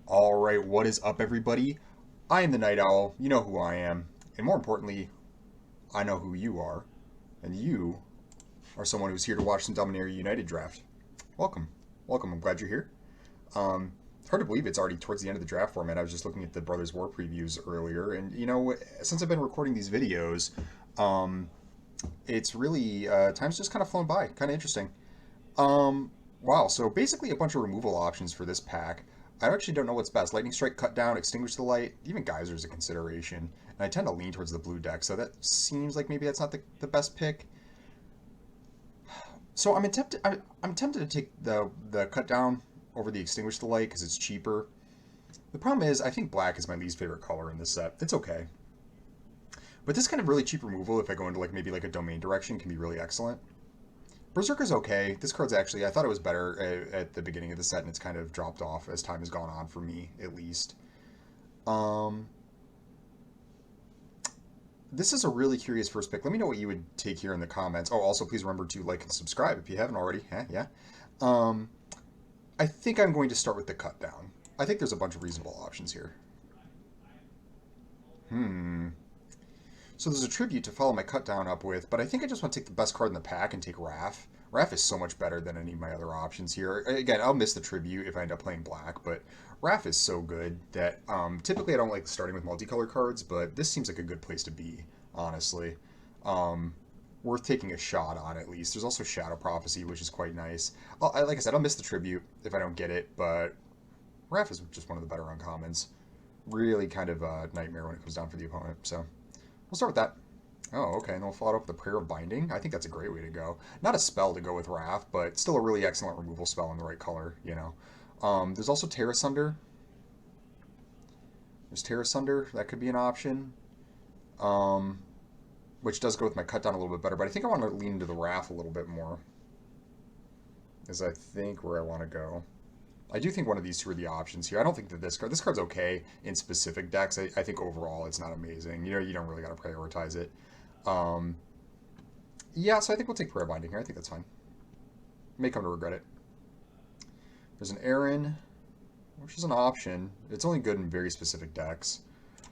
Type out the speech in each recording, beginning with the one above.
Alright, what is up, everybody? I am the Night Owl. You know who I am. And more importantly, I know who you are. And you are someone who's here to watch some Dominaria United draft. Welcome. Welcome. I'm glad you're here. It's hard to believe it's already towards the end of the draft format. I was just looking at the Brothers War previews earlier. And, you know, since I've been recording these videos, it's really, time's just kind of flown by. Kind of interesting. Wow, so basically a bunch of removal options for this pack. I actually don't know what's best. Lightning Strike, Cut Down, Extinguish the Light, even Geyser's a consideration. And I tend to lean towards the blue deck, so that seems like maybe that's not the best pick. So I'm tempted to take the Cut Down over the Extinguish the Light because it's cheaper. The problem is I think black is my least favorite color in this set. It's okay. But this kind of really cheap removal, if I go into like maybe like a domain direction, can be really excellent. Berserker's okay. This card's actually, I thought it was better at the beginning of the set, and it's kind of dropped off as time has gone on for me, at least. Um, this is a really curious first pick. Let me know what you would take here in the comments. Oh, also, please remember to like and subscribe if you haven't already. Yeah. Um, I think I'm going to start with the cut down. I think there's a bunch of reasonable options here. So there's a tribute to follow my cut down up with, but I think I just want to take the best card in the pack and take Wrath. Wrath is so much better than any of my other options here. Again, I'll miss the tribute if I end up playing black, but Wrath is so good that typically I don't like starting with multicolor cards, but this seems like a good place to be, honestly. Worth taking a shot on at least. There's also Shadow Prophecy, which is quite nice. Like I said, I'll miss the tribute if I don't get it, but Wrath is just one of the better uncommons. Really kind of a nightmare when it comes down for the opponent, so we'll start with that. Oh, okay, and then we'll follow it up with the Prayer of Binding. I think that's a great way to go. Not a spell to go with Wrath, but still a really excellent removal spell in the right color, you know. There's also Terra Sunder. There's Terra Sunder. That could be an option. Um, which does go with my cut down a little bit better, but I think I want to lean into the Wrath a little bit more. Is I think where I want to go. I do think one of these two are the options here. I don't think that this card's okay in specific decks. I think overall it's not amazing. You know, you don't really got to prioritize it. Um, yeah, so I think we'll take Prayer Binding here. I think that's fine. May come to regret it. There's an Aaron, which is an option. It's only good in very specific decks.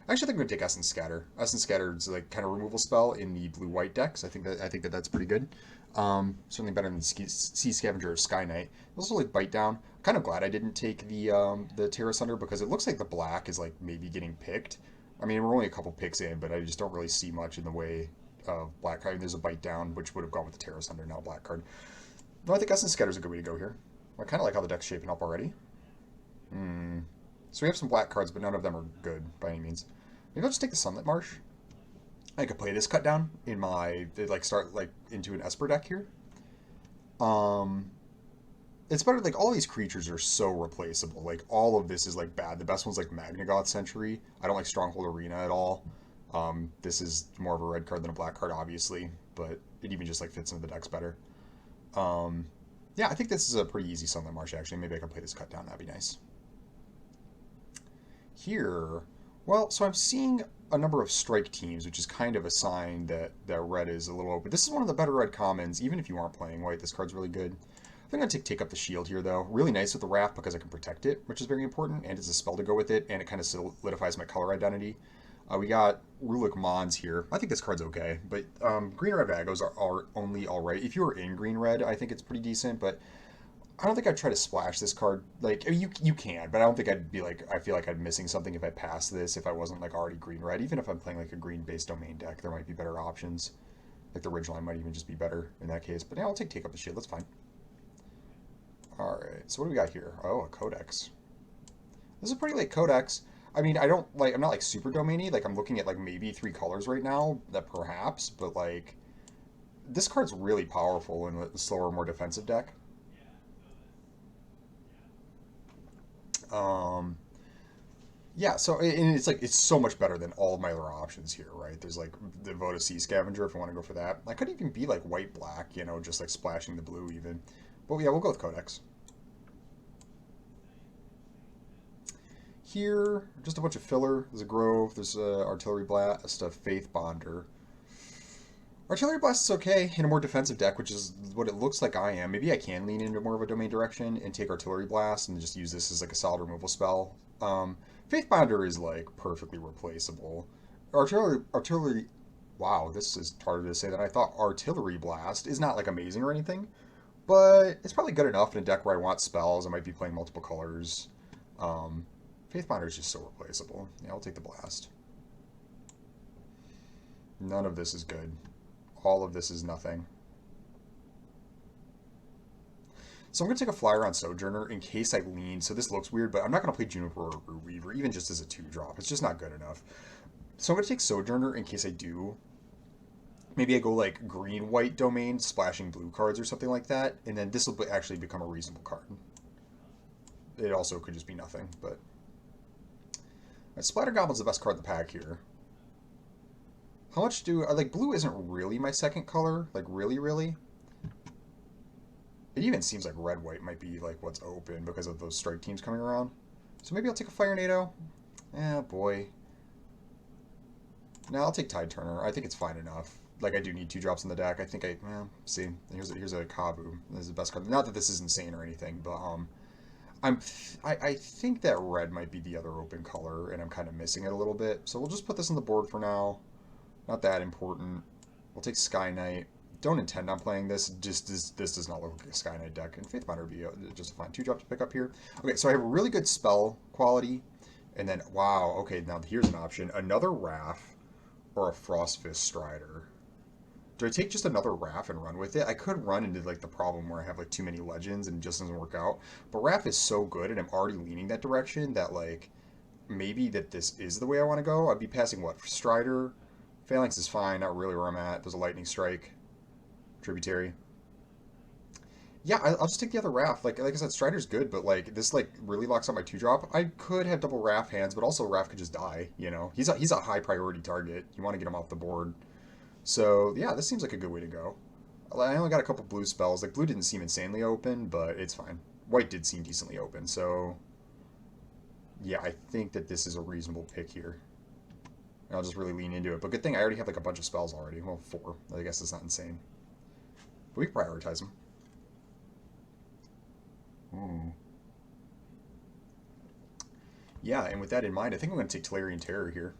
Actually, I think I'm going to take Essence Scatter. Essence Scatter is like kind of removal spell in the blue-white decks. I think that that's pretty good. Certainly better than Sea Scavenger or Sky Knight. Also like Bite Down. I'm kind of glad I didn't take the Terra Sunder because it looks like the black is like maybe getting picked. I mean, we're only a couple picks in, but I just don't really see much in the way of black. I mean, there's a Bite Down, which would have gone with the Terra Sunder, not a black card. No, I think Essence Scatter is a good way to go here. I kind of like how the deck's shaping up already. So we have some black cards, but none of them are good by any means. Maybe I'll just take the Sunlit Marsh. I could play this cut down in my start like into an Esper deck here. It's better, like all these creatures are so replaceable. Like all of this is like bad. The best one's like Magnagoth Century. I don't like Stronghold Arena at all. This is more of a red card than a black card, obviously, but it even just like fits into the decks better. Yeah, I think this is a pretty easy Sunlit Marsh actually. Maybe I can play this cut down. That'd be nice. Here, well, so I'm seeing a number of strike teams, which is kind of a sign that red is a little open. This is one of the better red commons, even if you aren't playing white. This card's really good. I think I'm going to take Up the Shield here, though. Really nice with the Wrath because I can protect it, which is very important, and it's a spell to go with it, and it kind of solidifies my color identity. We got Rulik Mons here. I think this card's okay, but green-red Vagos are only alright. If you were in green-red, I think it's pretty decent, but I don't think I'd try to splash this card. Like, you can, but I don't think I'd be like, I feel like I'm missing something if I pass this, if I wasn't like already green-red. Even if I'm playing like a green-based domain deck, there might be better options. Like the original line might even just be better in that case. But yeah, I'll take Up the Shield, that's fine. Alright, so what do we got here? Oh, a Codex. This is a pretty late Codex. I mean, I'm not like super domainy. Like I'm looking at like maybe 3 colors right now, that perhaps, but like this card's really powerful in a slower, more defensive deck. Yeah, so and it's like it's so much better than all of my other options here, right? There's like the Vote of Sea Scavenger if I want to go for that. I could even be like white black, you know, just like splashing the blue even. But yeah, we'll go with Codex. Here, just a bunch of filler. There's a Grove, there's a Artillery Blast, a Faith Bonder. Artillery Blast is okay in a more defensive deck, which is what it looks like I am. Maybe I can lean into more of a domain direction and take Artillery Blast and just use this as like a solid removal spell. Um, Faithbinder is like perfectly replaceable. Artillery. Wow, this is harder to say than I thought. Artillery Blast is not like amazing or anything, but it's probably good enough in a deck where I want spells. I might be playing multiple colors. Um, Faithbinder is just so replaceable. Yeah, I'll take the blast. None of this is good. All of this is nothing. So I'm going to take a flyer on Sojourner in case I lean. So this looks weird, but I'm not going to play Juniper or Root Weaver, even just as a 2-drop. It's just not good enough. So I'm going to take Sojourner in case I do. Maybe I go like green-white domain, splashing blue cards or something like that, and then this will actually become a reasonable card. It also could just be nothing, but... Splatter Goblin's the best card in the pack here. How much do... like, blue isn't really my second color. Like, really. It even seems like red-white might be, like, what's open because of those strike teams coming around. So maybe I'll take a Fire Nado. Eh, boy. No, I'll take Tide Turner. I think it's fine enough. Like, I do need 2 drops in the deck. I think see, here's a Kabu. This is the best card. Not that this is insane or anything, but, I think that red might be the other open color, and I'm kind of missing it a little bit. So we'll just put this on the board for now. Not that important. We'll take Sky Knight. Don't intend on playing this. This does not look like a Sky Knight deck. And Faithbinder would be just a fine 2-drop to pick up here. Okay, so I have a really good spell quality. And then, wow, okay, now here's an option. Another Wrath or a Frostfist Strider. Do I take just another Wrath and run with it? I could run into, like, the problem where I have, like, too many Legends and it just doesn't work out. But Wrath is so good, and I'm already leaning that direction that, like, maybe that this is the way I want to go. I'd be passing, what, Strider? Phalanx is fine, not really where I'm at. There's a Lightning Strike. Tributary. Yeah, I'll just take the other Wrath. Like I said, Strider's good, but like this like really locks up my 2-drop. I could have double Wrath hands, but also Wrath could just die. You know, he's a high priority target. You want to get him off the board. So yeah, this seems like a good way to go. I only got a couple blue spells. Like blue didn't seem insanely open, but it's fine. White did seem decently open. So yeah, I think that this is a reasonable pick here. And I'll just really lean into it. But good thing I already have like a bunch of spells already. Well, 4. I guess it's not insane. But we can prioritize them. Yeah, and with that in mind, I think I'm going to take Tolarian Terror here.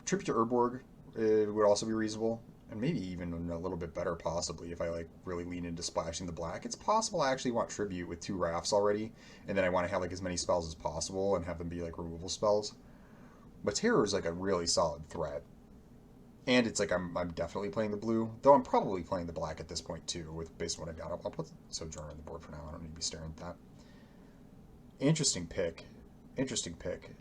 Tribute to Urborg would also be reasonable. And maybe even a little bit better, possibly, if I like really lean into splashing the black. It's possible I actually want Tribute with 2 Wraths already. And then I want to have like as many spells as possible and have them be like removal spells. But Terror is like a really solid threat. And it's like I'm definitely playing the blue, though I'm probably playing the black at this point too, with based on what I got. I'll put Sojourner on the board for now. I don't need to be staring at that. Interesting pick. Interesting pick.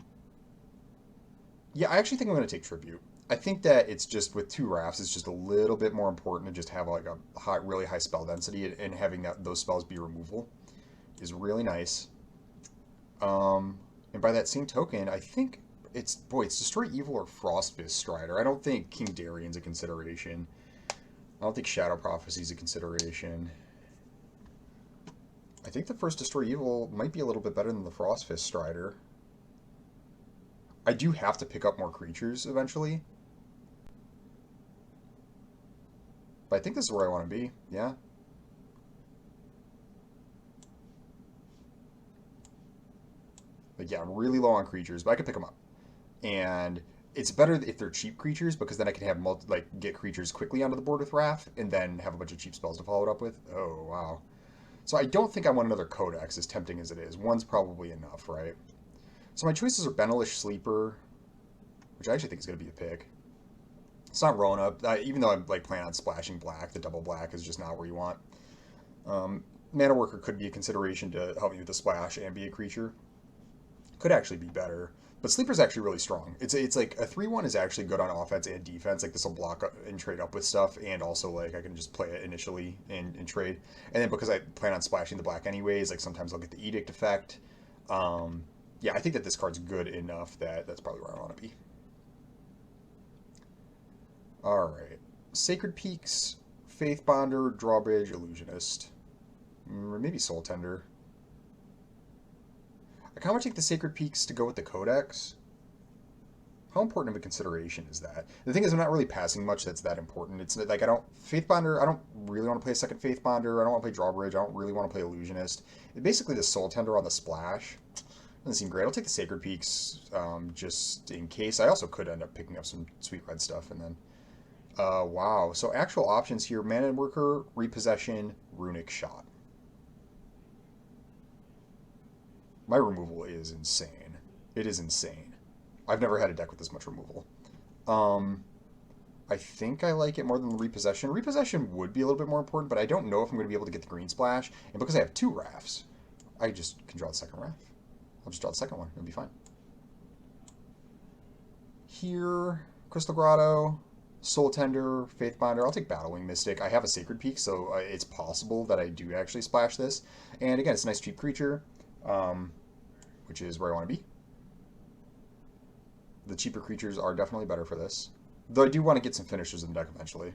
Yeah, I actually think I'm going to take Tribute. I think that it's just with 2 Wraths, it's just a little bit more important to just have like a really high spell density, and having those spells be removal is really nice. And by that same token, I think it's Destroy Evil or Frostfist Strider. I don't think King Darien's a consideration. I don't think Shadow Prophecy's a consideration. I think the first Destroy Evil might be a little bit better than the Frostfist Strider. I do have to pick up more creatures eventually. But I think this is where I want to be, yeah. Like, yeah, I'm really low on creatures, but I can pick them up. And it's better if they're cheap creatures, because then I can have get creatures quickly onto the board with Wrath, and then have a bunch of cheap spells to follow it up with. Oh, wow. So I don't think I want another Codex, as tempting as it is. One's probably enough, right? So my choices are Benelish Sleeper, which I actually think is going to be a pick. It's not Rona, even though I'm like planning on splashing black. The double black is just not where you want. Mana Worker could be a consideration to help me with the splash and be a creature. Could actually be better. But Sleeper's actually really strong. It's like a 3/1 is actually good on offense and defense. Like this will block and trade up with stuff, and also like I can just play it initially and trade. And then because I plan on splashing the black anyways, like sometimes I'll get the Edict effect. Yeah, I think that this card's good enough that that's probably where I want to be. Alright. Sacred Peaks, Faith Bonder, Drawbridge, Illusionist. Or maybe Soul Tender. I kind of want to take the Sacred Peaks to go with the Codex. How important of a consideration is that? The thing is, I'm not really passing much that's that important. It's like Faith Bonder, I don't really want to play a second Faith Bonder. I don't want to play Drawbridge. I don't really want to play Illusionist. Basically, the Soul Tender on the splash Doesn't seem great. I'll take the Sacred Peaks just in case. I also could end up picking up some sweet red stuff and then. Wow. So actual options here: Mana Worker, Repossession, Runic Shot. My removal is insane. It is insane. I've never had a deck with this much removal. Um, I think I like it more than the Repossession. Repossession would be a little bit more important, but I don't know if I'm going to be able to get the Green Splash. And because I have two Rafts, I just can draw the second Raft. I'll just draw the second one. It'll be fine. Here, Crystal Grotto, Soul Tender, Faithbinder. I'll take Battlewing Mystic. I have a Sacred Peak, so it's possible that I do actually splash this. And again, it's a nice cheap creature, which is where I want to be. The cheaper creatures are definitely better for this. Though I do want to get some finishers in the deck eventually.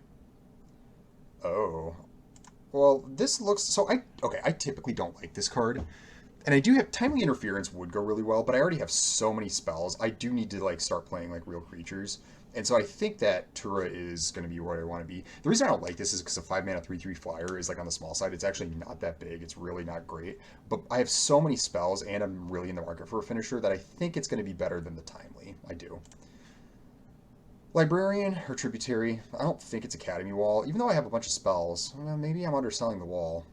Oh. Well, this looks... So, I typically don't like this card. And I do have... Timely Interference would go really well, but I already have so many spells. I do need to, like, start playing, like, real creatures. And so I think that Tura is going to be where I want to be. The reason I don't like this is because a 5-mana 3/3 flyer is, like, on the small side. It's actually not that big. It's really not great. But I have so many spells, and I'm really in the market for a finisher, that I think it's going to be better than the Timely. I do. Librarian or Tributary. I don't think it's Academy Wall. Even though I have a bunch of spells, maybe I'm underselling the wall.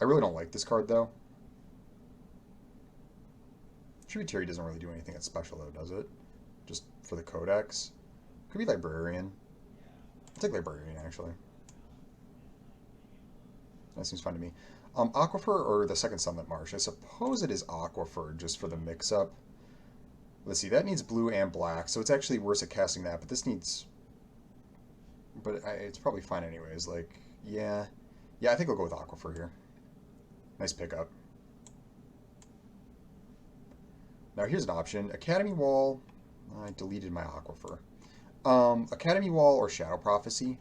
I really don't like this card, though. Tributary doesn't really do anything that's special, though, does it? Just for the Codex. Could be Librarian. I'll take Librarian, actually. That seems fine to me. Aquifer or the second Sunlit Marsh? I suppose it is Aquifer, just for the mix-up. Let's see, that needs blue and black, so it's actually worse at casting that, but this needs... But it's probably fine anyways, like, yeah. Yeah, I think I'll go with Aquifer here. Nice pickup. Now here's an option. Academy Wall. I deleted my Aquifer. Academy Wall or Shadow Prophecy.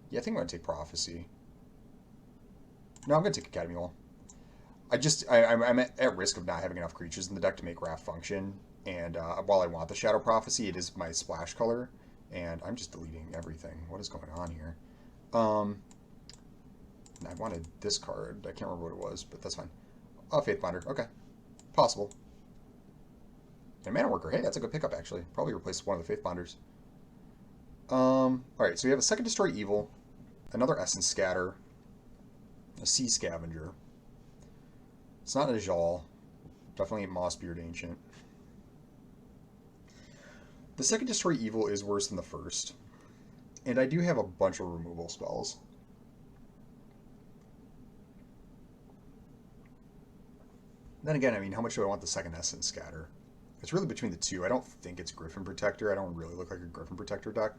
Yeah, I think I'm going to take Prophecy. No, I'm going to take Academy Wall. I'm at risk of not having enough creatures in the deck to make Raft function. And while I want the Shadow Prophecy, it is my splash color. And I'm just deleting everything. What is going on here? I wanted this card. I can't remember what it was, but that's fine. Oh, Faithbinder. Okay. Possible. And Mana Worker. Hey, that's a good pickup, actually. Probably replace one of the Faithbinders. Alright, so we have a second Destroy Evil, another Essence Scatter, a Sea Scavenger. It's not a Najal. Definitely a Mossbeard Ancient. The second Destroy Evil is worse than the first. And I do have a bunch of removal spells. Then again, I mean, how much do I want the second Essence Scatter? It's really between the two. I don't think it's Griffin Protector. I don't really look like a Griffin Protector deck.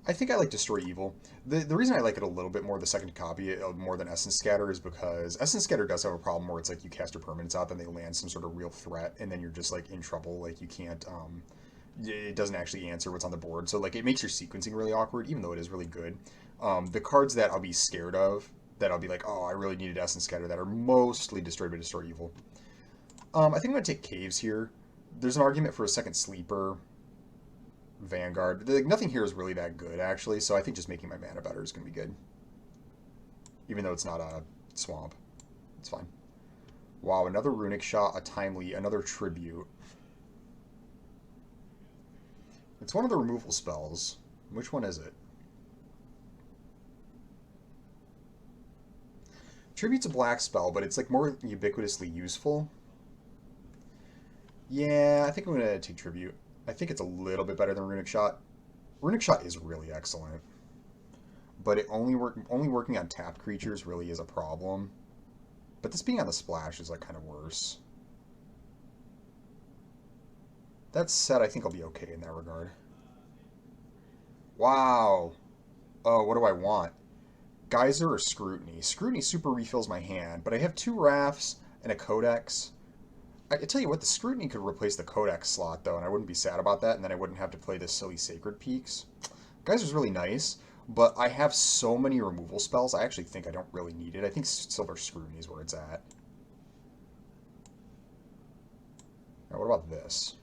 I think I like Destroy Evil. The reason I like it a little bit more, the second copy, more than Essence Scatter, is because Essence Scatter does have a problem where it's like you cast your permanents out, then they land some sort of real threat, and then you're just like in trouble. Like you can't, it doesn't actually answer what's on the board. So like it makes your sequencing really awkward, even though it is really good. The cards that I'll be scared of, that I'll be like, oh, I really needed Essence Scatter, that are mostly destroyed by Destroy Evil. I think I'm going to take Caves here. There's an argument for a second Sleeper. Vanguard. Like, nothing here is really that good, actually, so I think just making my mana better is going to be good. Even though it's not a swamp. It's fine. Wow, another Runic Shot, a Timely, another Tribute. It's one of the removal spells. Which one is it? Tribute's a black spell, but it's like more ubiquitously useful. Yeah, I think I'm going to take Tribute. I think it's a little bit better than Runic Shot. Runic Shot is really excellent. But it only working on tapped creatures really is a problem. But this being on the splash is like kind of worse. That said, I think I'll be okay in that regard. Wow. Oh, what do I want? Geyser or Scrutiny? Scrutiny super refills my hand, but I have two Rafts and a Codex. I tell you what, the Scrutiny could replace the Codex slot, though, and I wouldn't be sad about that, and then I wouldn't have to play this silly Sacred Peaks. Geyser's really nice, but I have so many removal spells, I actually think I don't really need it. I think Silver Scrutiny is where it's at. Now, what about this?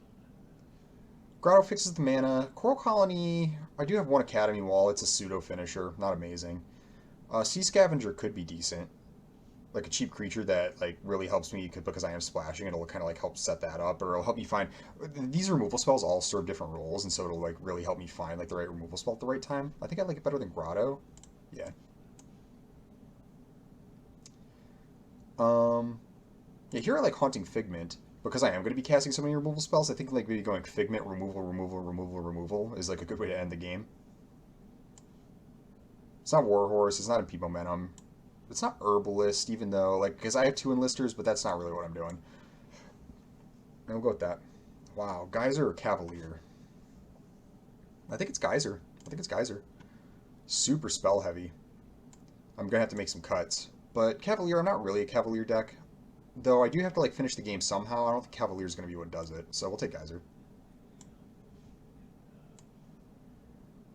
Grotto fixes the mana. Coral Colony, I do have one Academy Wall. It's a pseudo-finisher, not amazing. Sea Scavenger could be decent. Like a cheap creature that like really helps me because I am splashing. It'll kind of like help set that up, or it'll help me find. These removal spells all serve different roles, and so it'll like really help me find like the right removal spell at the right time. I think I like it better than Grotto. Yeah. Um, yeah, here I like Haunting Figment because I am going to be casting so many removal spells. I think like maybe going Figment, removal, removal, removal, removal is like a good way to end the game. It's not Warhorse. It's not Impede Momentum. It's not Herbalist, even though like because I have two Enlisters, but that's not really what I'm doing. And we'll go with that. Wow, Geyser or Cavalier? I think it's Geyser. I think it's Geyser. Super spell heavy. I'm gonna have to make some cuts. But Cavalier, I'm not really a Cavalier deck. Though I do have to like finish the game somehow. I don't think Cavalier's gonna be what does it. So we'll take Geyser.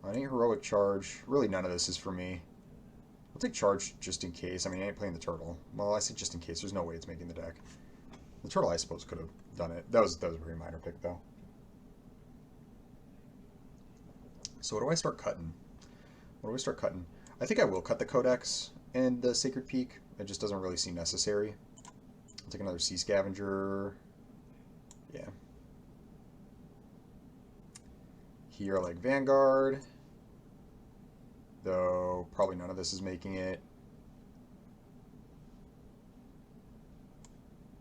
I ain't Heroic Charge. Really none of this is for me. I'll take Charge just in case. I mean, I ain't playing the Turtle. Well, I say just in case. There's no way it's making the deck. The Turtle, I suppose, could have done it. That was a very minor pick, though. So what do I start cutting? What do I start cutting? I think I will cut the Codex and the Sacred Peak. It just doesn't really seem necessary. I'll take another Sea Scavenger. Yeah. Here, like Vanguard. Though, probably none of this is making it.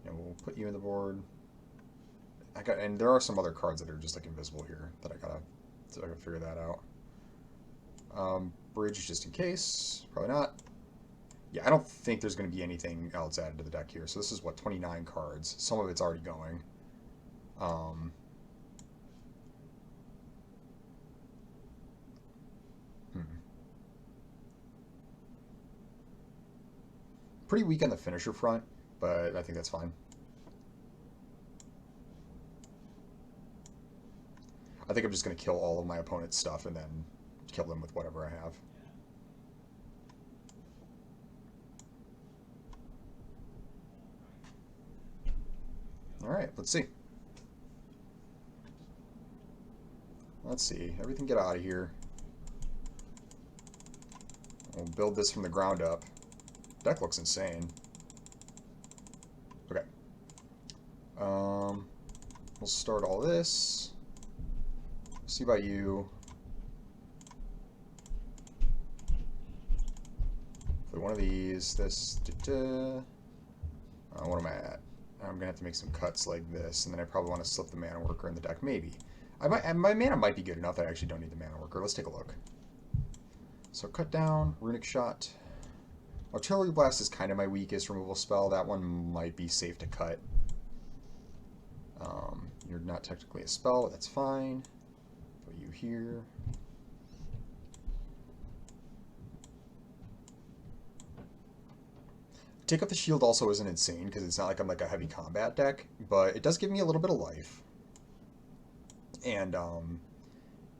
And we'll put you in the board. And there are some other cards that are just like invisible here that I gotta figure that out. Bridge just in case. Probably not. Yeah, I don't think there's going to be anything else added to the deck here. So this is, what, 29 cards. Some of it's already going. Pretty weak on the finisher front, but I think that's fine. I think I'm just going to kill all of my opponent's stuff and then kill them with whatever I have. Alright, let's see. Let's see. Everything get out of here. We'll build this from the ground up. Deck looks insane. Okay. We'll start all this. See about you. Play one of these. This. What am I at? I'm gonna have to make some cuts like this, and then I probably want to slip the Mana Worker in the deck. Maybe. My mana might be good enough that I actually don't need the Mana Worker. Let's take a look. So cut down, Runic Shot. Artillery Blast is kind of my weakest removal spell. That one might be safe to cut. You're not technically a spell, but that's fine. Put you here. Take Up the Shield also isn't insane, because it's not like I'm like a heavy combat deck, but it does give me a little bit of life. And,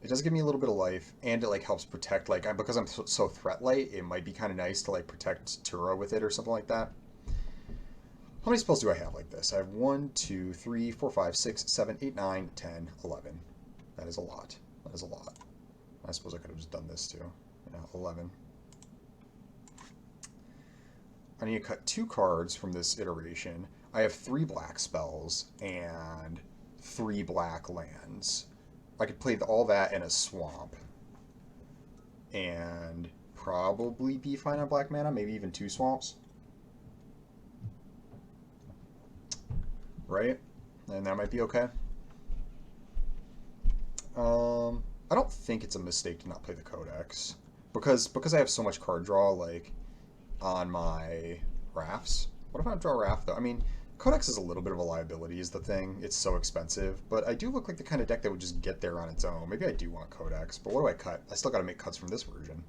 it does give me a little bit of life, and it like helps protect, like, because I'm so threat light, it might be kind of nice to like protect Tura with it or something like that. How many spells do I have like this? I have 1, 2, 3, 4, 5, 6, 7, 8, 9, 10, 11. That is a lot. That is a lot. I suppose I could have just done this too. Yeah, 11. I need to cut 2 cards from this iteration. I have 3 black spells and 3 black lands. I could play all that in a swamp and probably be fine on black mana, maybe even 2 swamps. Right? And that might be okay. I don't think it's a mistake to not play the Codex because I have so much card draw like on my rafts. What if I don't draw a raft though? I mean, Codex is a little bit of a liability is the thing. It's so expensive, but I do look like the kind of deck that would just get there on its own. Maybe I do want Codex, but what do I cut? I still got to make cuts from this version.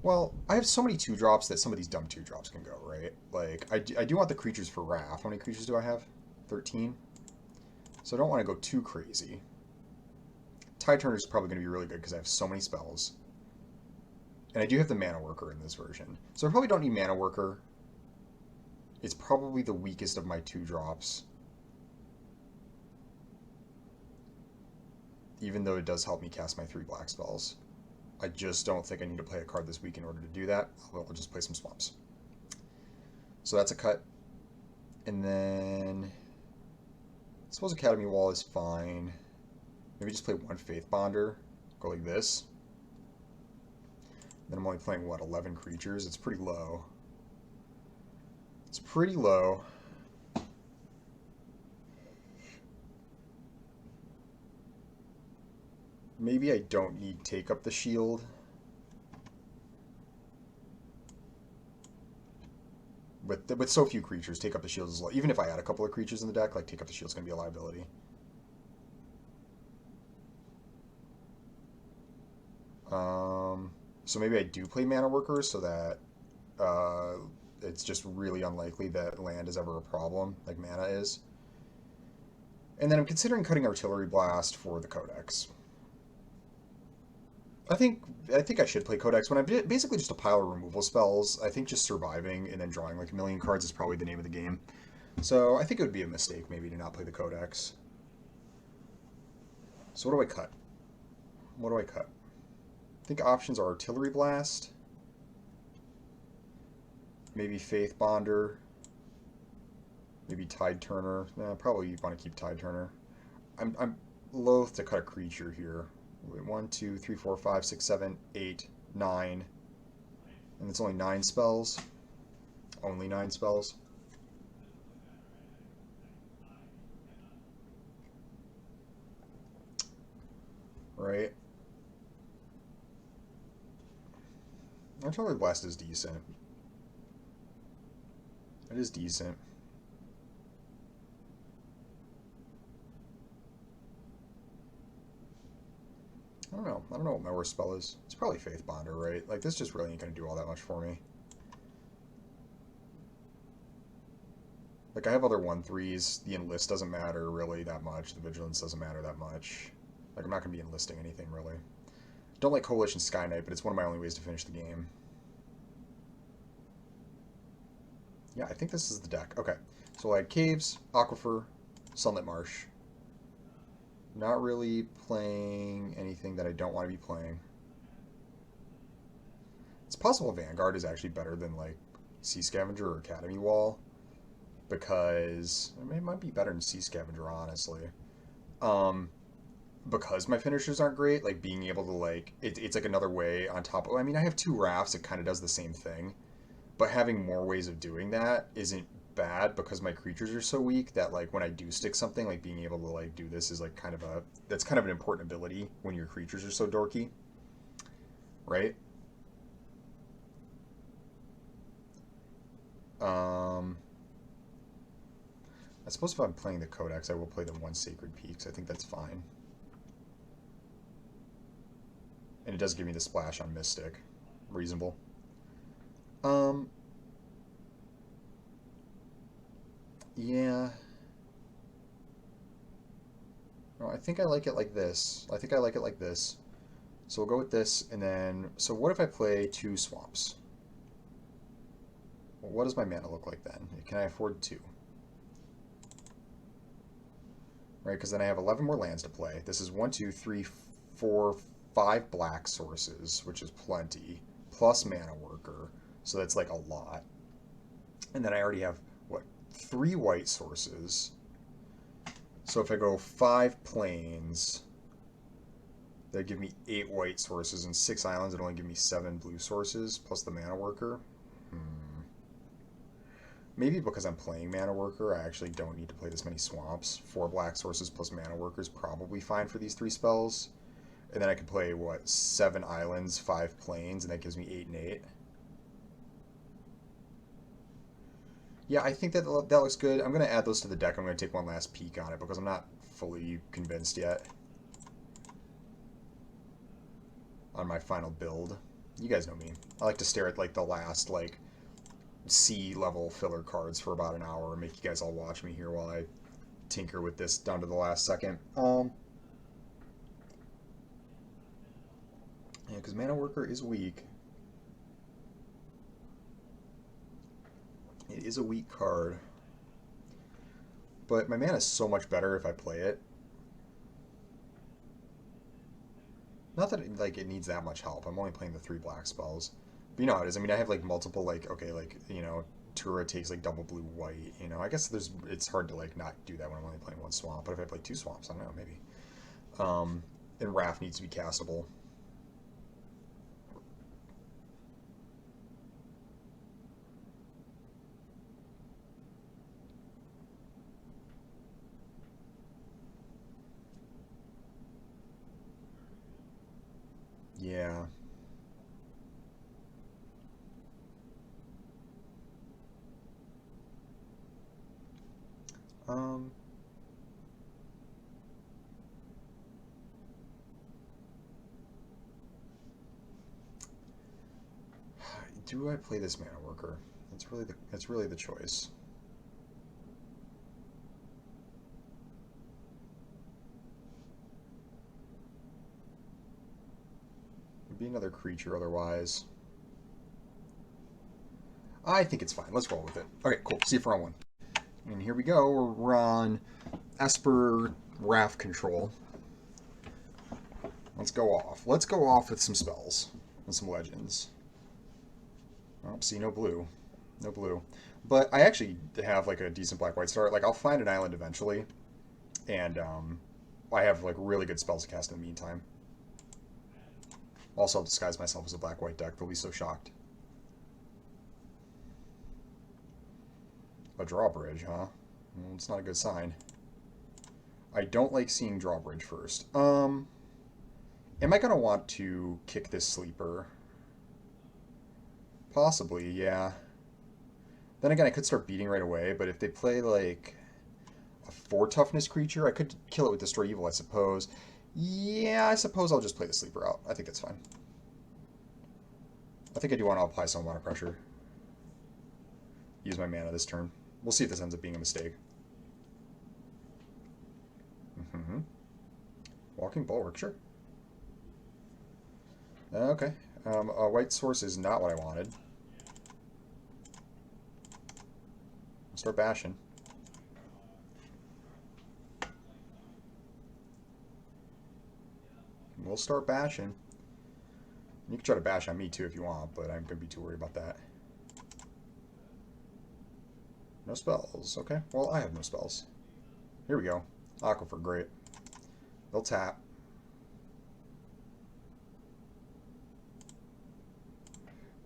Well, I have so many 2-drops that some of these dumb 2-drops can go, right? Like, I do want the creatures for Wrath. How many creatures do I have? 13? So I don't want to go too crazy. Tide Turner is probably going to be really good because I have so many spells. And I do have the Mana Worker in this version. So I probably don't need Mana Worker. It's probably the weakest of my 2-drops. Even though it does help me cast my 3 black spells. I just don't think I need to play a card this week in order to do that. I'll just play some swamps. So that's a cut. And then I suppose Academy Wall is fine. Maybe just play one Faith Bonder. Go like this. Then I'm only playing, what, 11 creatures? It's pretty low. It's pretty low. Maybe I don't need Take Up the Shield. With so few creatures, Take Up the Shield is low. Even if I add a couple of creatures in the deck, like Take Up the Shield is going to be a liability. So maybe I do play Mana Worker so that it's just really unlikely that land is ever a problem, like mana is. And then I'm considering cutting Artillery Blast for the Codex. I think I should play Codex when I'm basically just a pile of removal spells. I think just surviving and then drawing like a million cards is probably the name of the game. So I think it would be a mistake maybe to not play the Codex. So what do I cut? What do I cut? I think options are Artillery Blast, maybe Faith Bonder, maybe Tide Turner. Probably you want to keep Tide Turner. I'm loath to cut a creature here. 1, 2, 3, 4, 5, 6, 7, 8, 9. And it's only 9 spells. Only 9 spells. Right. Artillery Blast is decent. It is decent. I don't know. I don't know what my worst spell is. It's probably Faith Bonder, right? Like, this just really ain't going to do all that much for me. Like, I have other 1/3s. The Enlist doesn't matter really that much. The Vigilance doesn't matter that much. Like, I'm not going to be enlisting anything, really. Don't like Coalition Sky Knight, but it's one of my only ways to finish the game. Yeah, I think this is the deck. Okay. So I had Caves, Aquifer, Sunlit Marsh. Not really playing anything that I don't want to be playing. It's possible Vanguard is actually better than, like, Sea Scavenger or Academy Wall. Because, I mean, it might be better than Sea Scavenger, honestly. Because my finishers aren't great, like, being able to, like, it's like another way on top of, I mean, I have 2 rafts, it kind of does the same thing. But having more ways of doing that isn't bad because my creatures are so weak that, like, when I do stick something, like, being able to, like, do this is, like, that's kind of an important ability when your creatures are so dorky. Right? I suppose if I'm playing the Codex, I will play the 1 Sacred Peaks. I think that's fine. And it does give me the splash on Mystic. Reasonable. Yeah. No, I think I like it like this. I think I like it like this. So we'll go with this, and then... So what if I play 2 Swamps? Well, what does my mana look like then? Can I afford 2? Right, because then I have 11 more lands to play. This is 1, 2, 3, 4, 5 black sources, which is plenty, plus Mana Worker. So that's like a lot. And then I already have, what, 3 white sources. So if I go 5 plains, that'd give me 8 white sources, and 6 islands would only give me 7 blue sources, plus the Mana Worker. Maybe because I'm playing Mana Worker, I actually don't need to play this many swamps. 4 black sources plus Mana Worker is probably fine for these 3 spells. And then I could play, what, 7 islands, 5 plains, and that gives me 8 and 8. Yeah, I think that looks good. I'm going to add those to the deck. I'm going to take one last peek on it because I'm not fully convinced yet on my final build. You guys know me. I like to stare at, like, the last, like, C-level filler cards for about an hour and make you guys all watch me here while I tinker with this down to the last second. Yeah, because Mana Worker is weak. It is a weak card. But my mana is so much better if I play it. Not that it, like it needs that much help. I'm only playing the 3 black spells. But you know how it is. I mean, I have like multiple like okay, like you know, Tura takes like double blue white. You know, I guess it's hard to like not do that when I'm only playing 1 swamp. But if I play 2 swamps, I don't know, maybe. And Wrath needs to be castable. Yeah. Um. Do I play this mana worker? That's really the choice. It'd be another creature otherwise. I think it's fine. Let's roll with it. Okay, cool. See if we're on one. And here we go. We're on Esper Wrath Control. Let's go off. Let's go off with some spells and some legends. Oh, see, no blue. No blue. But I actually have like a decent black-white start. Like, I'll find an island eventually. And I have like really good spells to cast in the meantime. Also, I'll disguise myself as a black-white deck. They'll be so shocked. A drawbridge, huh? Well, it's not a good sign. I don't like seeing drawbridge first. Am I going to want to kick this sleeper? Possibly, yeah. Then again, I could start beating right away, but if they play, like, a 4 toughness creature, I could kill it with Destroy Evil, I suppose. Yeah, I suppose I'll just play the sleeper out. I think that's fine. I think I do want to apply some amount of pressure. Use my mana this turn. We'll see if this ends up being a mistake. Mm-hmm. Walking Bulwark, sure. Okay. A white source is not what I wanted. I'll start bashing. We'll start bashing. You can try to bash on me too if you want, but I'm going to be too worried about that. No spells. Okay, well, I have no spells. Here we go. Aquifer, great. They'll tap.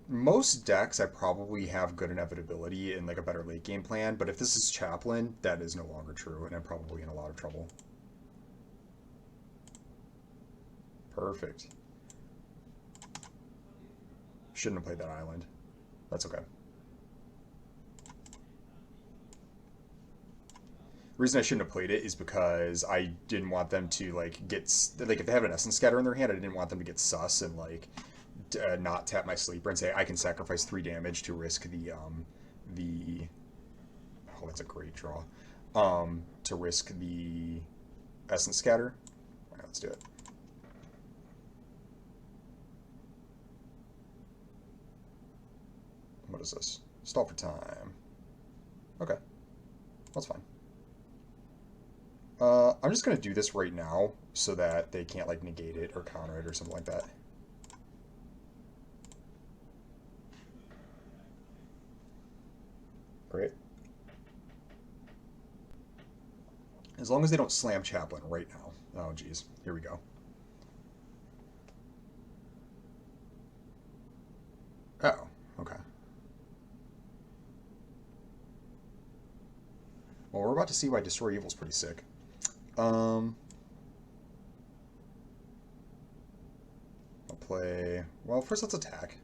Most decks, I probably have good inevitability and like a better late game plan, but if this is Chaplain, that is no longer true, and I'm probably in a lot of trouble. Perfect. Shouldn't have played that island. That's okay. The reason I shouldn't have played it is because I didn't want them to like get like if they have an Essence Scatter in their hand, I didn't want them to get sus and like not tap my sleeper and say I can sacrifice 3 damage to risk the oh, that's a great draw. To risk the Essence Scatter. All right, let's do it. What is this? Stall for time. Okay, that's fine. I'm just going to do this right now so that they can't like negate it or counter it or something like that. Great. As long as they don't slam Chaplain right now. Oh, geez. Here we go. Oh, okay. Well, we're about to see why Destroy Evil's pretty sick. I'll play... Well, first let's attack.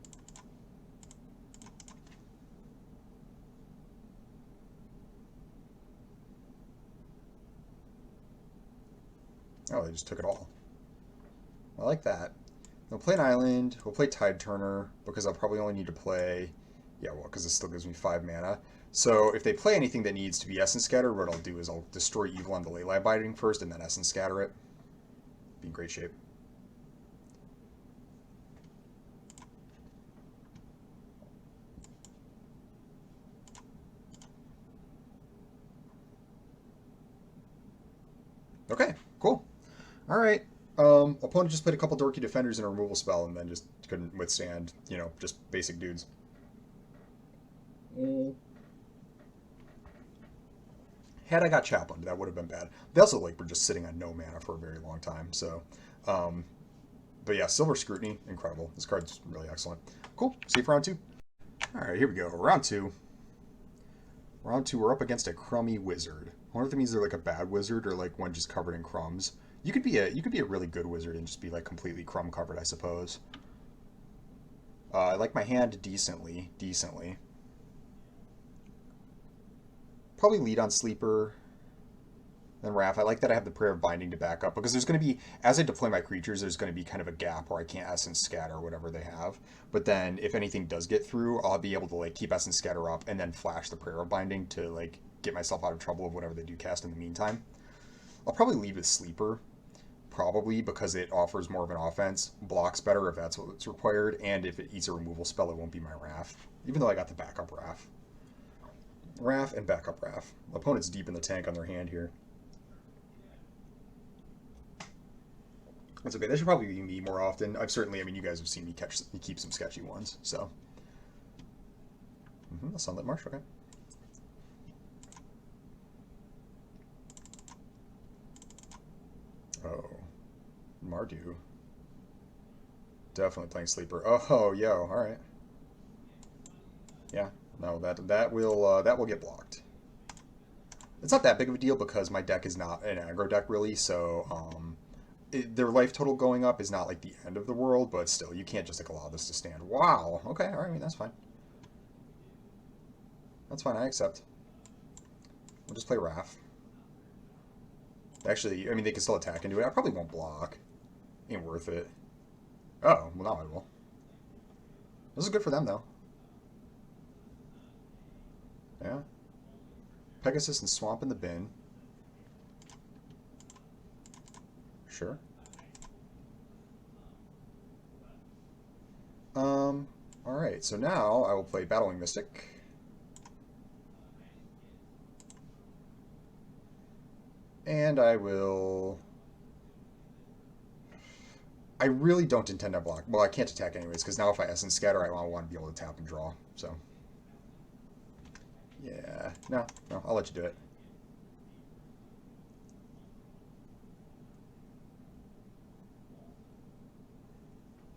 Oh, they just took it all. I like that. We'll play an island. We'll play Tide Turner because I'll probably only need to play... Yeah, well, because this still gives me 5 mana. So if they play anything that needs to be Essence Scatter, what I'll do is I'll Destroy Evil on the Leyline Binding first and then Essence Scatter it. Be in great shape. Okay, cool. All right. Opponent just played a couple dorky defenders and a removal spell and then just couldn't withstand, just basic dudes. Had I got Chaplain, that would have been bad. They also were just sitting on no mana for a very long time. So, but yeah, Silver Scrutiny, incredible. This card's really excellent. Cool. See you for round 2. All right, here we go. Round 2. Round 2, we're up against a crummy wizard. I wonder if that means they're a bad wizard or one just covered in crumbs. You could be a really good wizard and just be completely crumb covered, I suppose. I like my hand decently. Probably lead on Sleeper, then Wrath. I like that I have the Prayer of Binding to back up, because there's going to be, as I deploy my creatures, there's going to be kind of a gap where I can't Essence Scatter or whatever they have. But then, if anything does get through, I'll be able to keep Essence Scatter up and then flash the Prayer of Binding to get myself out of trouble of whatever they do cast in the meantime. I'll probably lead with Sleeper, probably because it offers more of an offense, blocks better if that's what's required, and if it eats a removal spell, it won't be my Wrath, even though I got the backup Wrath. Wrath and backup Wrath. Opponent's deep in the tank on their hand here. That's okay. That should probably be me more often. I've certainly, you guys have seen me keep some sketchy ones, so. A Sunlit Marsh, okay. Oh. Mardu. Definitely playing Sleeper. Oh, yo, alright. Yeah. No, that will get blocked. It's not that big of a deal because my deck is not an aggro deck really, so their life total going up is not the end of the world, but still, you can't just allow this to stand. Wow. Okay, all right, that's fine. That's fine. I accept. We'll just play Wrath. Actually, they can still attack into it. I probably won't block. Ain't worth it. Oh, well now I will. This is good for them though. Yeah. Pegasus and Swamp in the bin. Sure. Alright, so now I will play Battling Mystic. And I will... I really don't intend to block. Well, I can't attack anyways, because now if I Essence Scatter, I want to be able to tap and draw, so... Yeah, no, I'll let you do it.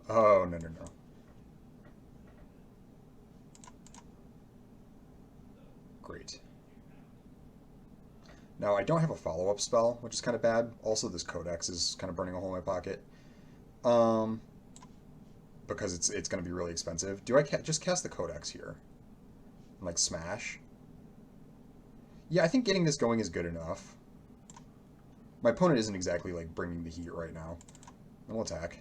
Oh, no. Great. Now, I don't have a follow-up spell, which is kind of bad. Also, this Codex is kind of burning a hole in my pocket. Because it's going to be really expensive. Do I just cast the Codex here? And, smash? Yeah, I think getting this going is good enough. My opponent isn't exactly, bringing the heat right now. And we'll attack.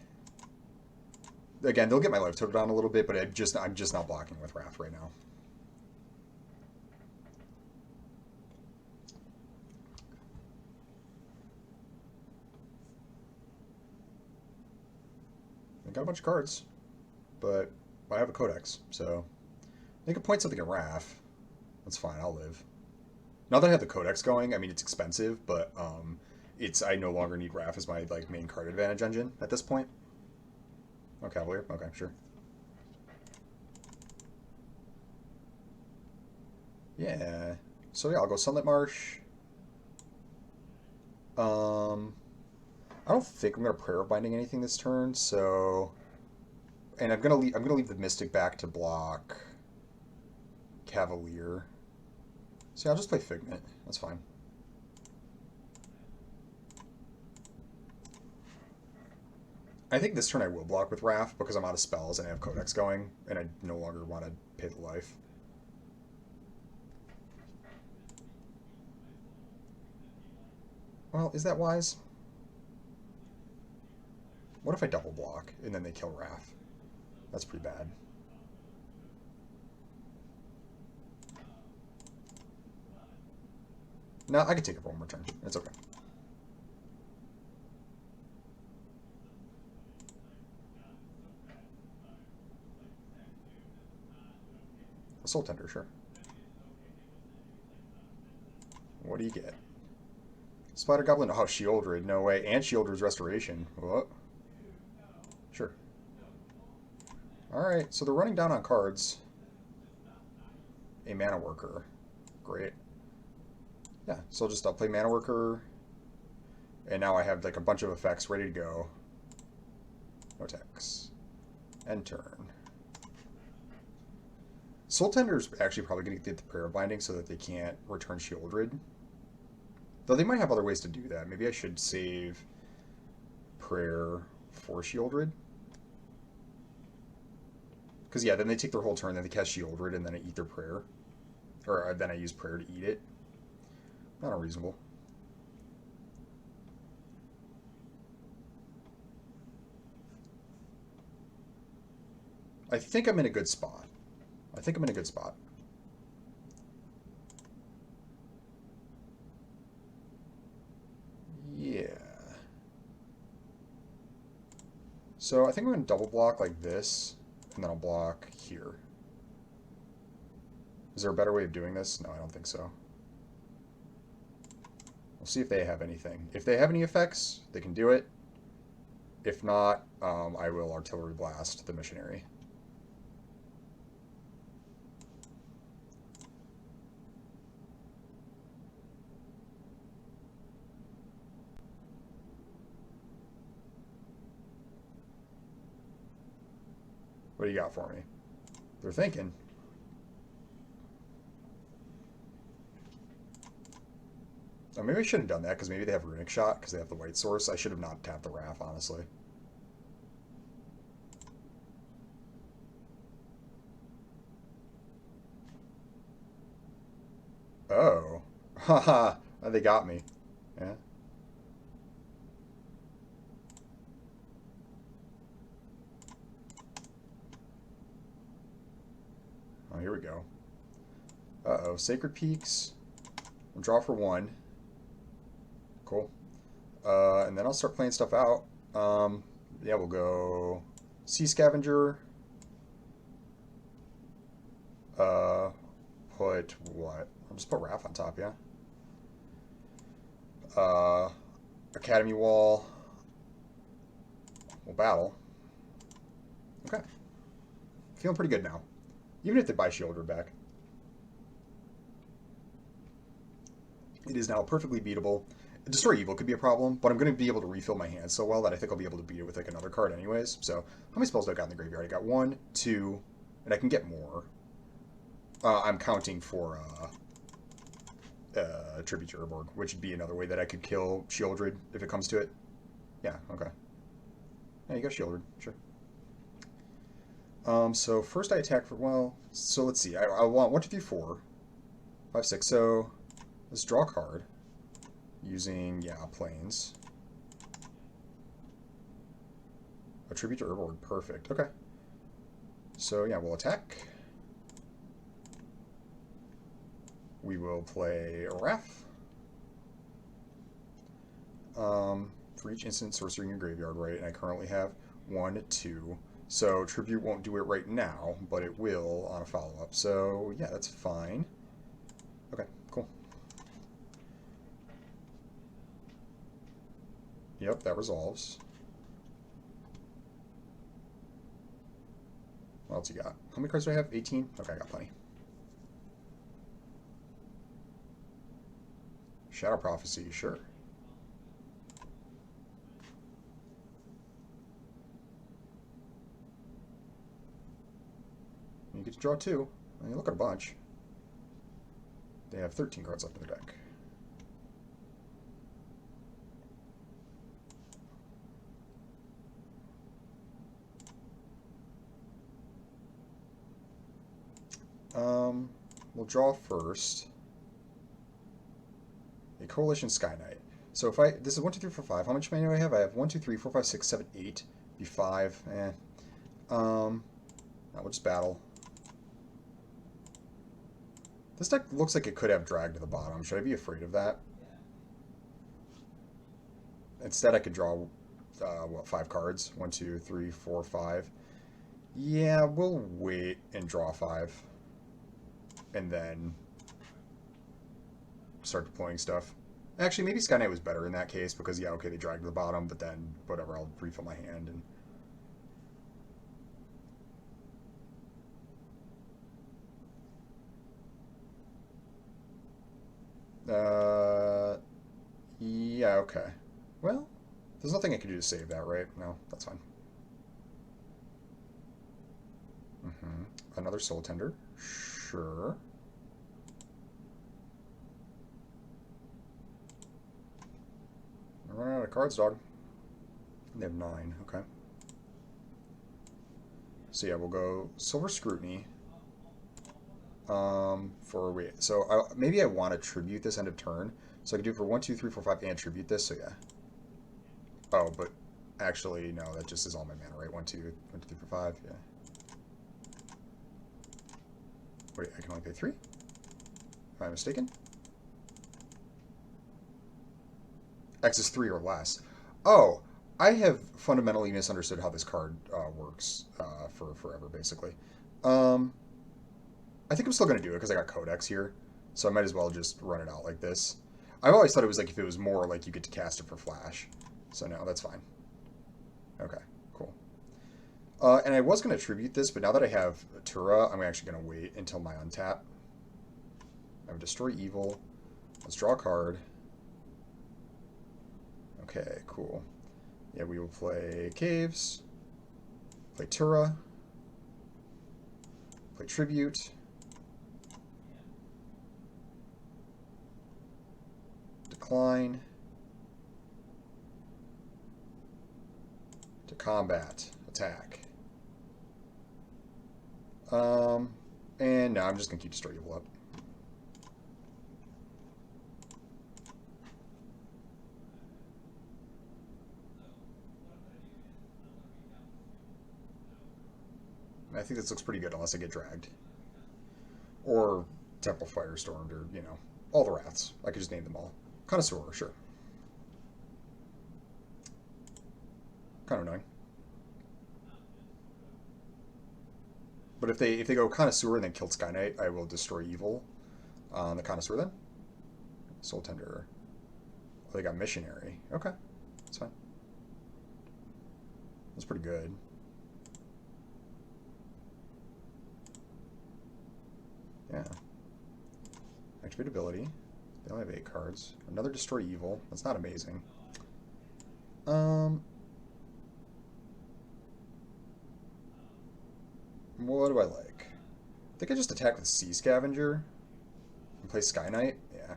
Again, they'll get my life total down a little bit, but I'm just not blocking with Wrath right now. I got a bunch of cards, but I have a Codex, so they can point something at Wrath. That's fine, I'll live. Now that I have the Codex going, it's expensive, but I no longer need Wrath as my main card advantage engine at this point. Oh, Cavalier? Okay, sure. Yeah. So yeah, I'll go Sunlit Marsh. I don't think I'm gonna Prayer of Binding anything this turn, so and I'm gonna leave the Mystic back to block Cavalier. So yeah, I'll just play Figment. That's fine. I think this turn I will block with Wrath because I'm out of spells and I have Codex going, and I no longer want to pay the life. Well, is that wise? What if I double block and then they kill Wrath? That's pretty bad. No, I can take it for one more turn. It's okay. A Soul Tender, sure. What do you get? Spider Goblin? Oh, Shieldred. No way. And Shieldred's Restoration. What? Alright, so they're running down on cards. A mana worker. Great. Yeah, so I'll just play mana worker. And now I have like a bunch of effects ready to go. No attacks. End turn. Soul Tender's actually probably going to get the Prayer Binding so that they can't return Shieldred. Though they might have other ways to do that. Maybe I should save Prayer for Shieldred. Because, yeah, then they take their whole turn, then they cast Shieldred, and then I eat their Prayer. Or then I use Prayer to eat it. Not unreasonable. I think I'm in a good spot. Yeah. So I think I'm going to double block like this, and then I'll block here. Is there a better way of doing this? No, I don't think so. We'll see if they have anything. If they have any effects, they can do it. If not, I will Artillery Blast the Missionary. What do you got for me? They're thinking. Oh, maybe I shouldn't have done that, because maybe they have Runic Shot, because they have the white source. I should have not tapped the Wrath, honestly. Oh. Haha. They got me. Yeah. Oh, here we go. Uh-oh. Sacred Peaks. We'll draw for 1. Cool. And then I'll start playing stuff out. Yeah, we'll go Sea Scavenger. Put what? I'll just put Wrath on top, yeah. Academy Wall. We'll battle. Okay. Feeling pretty good now. Even if they buy Shieldred back. It is now perfectly beatable. Destroy Evil could be a problem, but I'm going to be able to refill my hand so well that I think I'll be able to beat it with like another card anyways. So, how many spells do I got in the graveyard? I got 1, 2, and I can get more. I'm counting for Tribute to Urborg, which would be another way that I could kill Shieldred if it comes to it. Yeah, okay. Yeah, you got Shieldred, sure. So first I attack for, well, so let's see. I want 1, 2, 3, 4, 5, 6. So let's draw a card using, yeah, planes. A Tribute to Urborg, perfect. Okay. So yeah, we'll attack. We will play a Wrath. For each instant sorcery in your graveyard, right? And I currently have 1, 2. So Tribute won't do it right now, but it will on a follow-up. So yeah, that's fine. Okay, cool. Yep, that resolves. What else you got? How many cards do I have? 18? Okay, I got plenty. Shadow Prophecy, sure. You get to draw 2. I mean, look at a bunch. They have 13 cards left in their deck. We'll draw first. A Coalition Sky Knight. So if I, this is 1, 2, 3, 4, 5. How much mana do I have? I have 1, 2, 3, 4, 5, 6, 7, 8. Be 5. Now we'll just battle. This deck looks like it could have drag to the bottom. Should I be afraid of that? Instead, I could draw, what, 5 cards? 1, 2, 3, 4, 5. Yeah, we'll wait and draw 5. And then start deploying stuff. Actually, maybe Sky Knight was better in that case because, yeah, okay, they dragged to the bottom, but then whatever, I'll refill my hand. And Yeah, okay. Well, there's nothing I can do to save that, right? No, that's fine. Another Soul Tender. Sure. I'm running out of cards, dog. They have 9. Okay. So yeah, we'll go Silver Scrutiny. For wait. So maybe I want to tribute this end of turn. So I can do it for 1, 2, 3, 4, 5, and tribute this. So yeah. Oh, but actually no, that just is all my mana, right? 1, 2, 1, 2, 3, 4, 5. Yeah. Wait, I can only pay 3? Am I mistaken? X is 3 or less. Oh, I have fundamentally misunderstood how this card works for forever, basically. Um, I think I'm still going to do it because I got Codex here, so I might as well just run it out like this. I've always thought it was like if it was more like you get to cast it for flash. So no, that's fine. Okay, cool. And I was going to tribute this, but now that I have Tura, I'm actually going to wait until my untap. I have Destroy Evil. Let's draw a card. Okay, cool. Yeah, we will play Caves, play Tura, play Tribute, Decline, to combat, attack. And no, I'm just going to keep Destroy Evil up. I think this looks pretty good unless I get dragged. Or Temple Firestormed, or, you know, all the Wraths. I could just name them all. Connoisseur, sure. Kind of annoying. But if they go Connoisseur and then kill Sky Knight, I will Destroy Evil on the Connoisseur then. Soul Tender. Oh, they got Missionary. Okay, that's fine. That's pretty good. Yeah. Activate ability. They only have 8 cards. Another Destroy Evil. That's not amazing. What do I like? I think I just attack with Sea Scavenger and play Sky Knight. Yeah.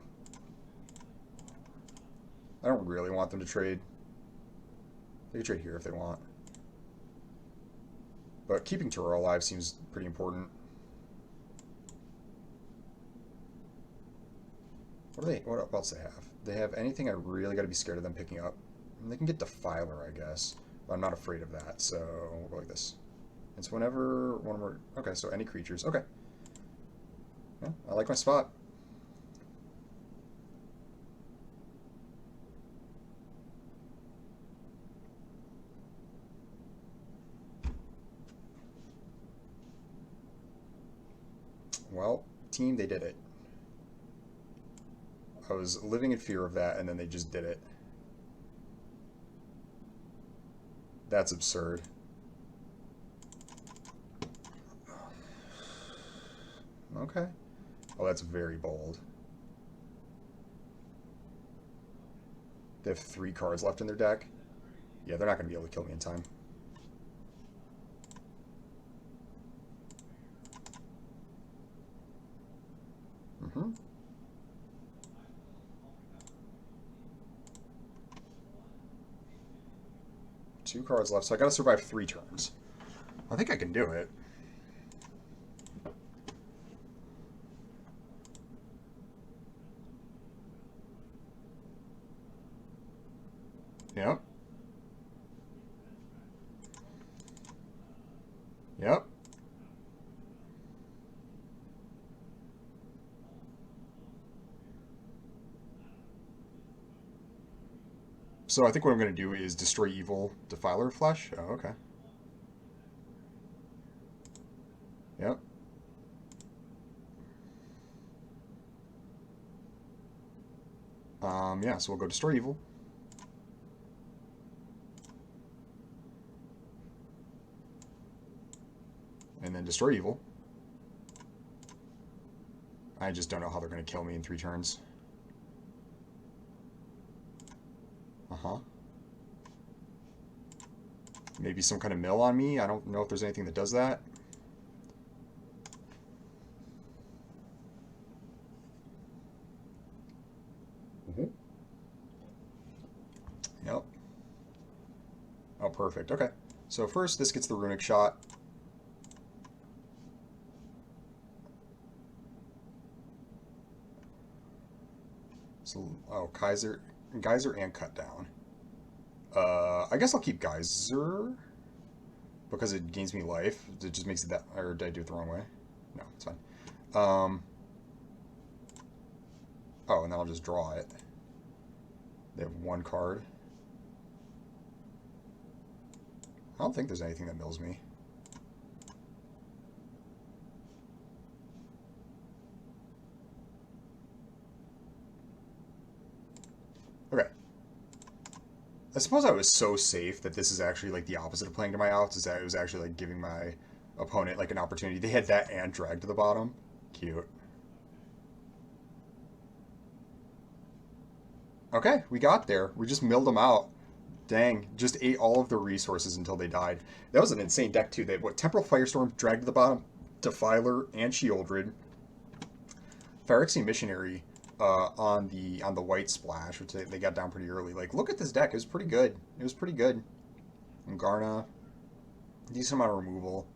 I don't really want them to trade. They can trade here if they want. But keeping Tura alive seems pretty important. What else they have? They have anything I really got to be scared of them picking up. And they can get Defiler, I guess. But I'm not afraid of that, so we'll go like this. It's whenever one more... Okay, so any creatures. Okay. Yeah, I like my spot. Well, team, they did it. I was living in fear of that, and then they just did it. That's absurd. Okay. Oh, that's very bold. They have 3 cards left in their deck. Yeah, they're not going to be able to kill me in time. Mm-hmm. 2 cards left, so I got to survive 3 turns. I think I can do it. Yep. Yep. So I think what I'm going to do is Destroy Evil, Defiler Flesh. Oh, okay. Yep. Yeah, so we'll go Destroy Evil. And then Destroy Evil. I just don't know how they're going to kill me in 3 turns. Uh-huh. Maybe some kind of mill on me. I don't know if there's anything that does that. Mm-hmm. Yep. Oh, perfect. Okay. So first, this gets the runic shot. So, oh, Geyser and cut down. I guess I'll keep Geyser because it gains me life. It just makes it that, or did I do it the wrong way? No, it's fine. Um, oh, and then I'll just draw it. They have one card. I don't think there's anything that mills me. Okay. I suppose I was so safe that this is actually like the opposite of playing to my outs, is that it was actually like giving my opponent like an opportunity. They had that and drag to the bottom. Cute. Okay, we got there. We just milled them out. Dang, just ate all of their resources until they died. That was an insane deck too. They had what, Temporal Firestorm, Drag to the bottom, Defiler, and Shieldred. Phyrexian Missionary on the white splash, which they got down pretty early. Like, look at this deck. It was pretty good. It was pretty good. And Garna, decent amount of removal.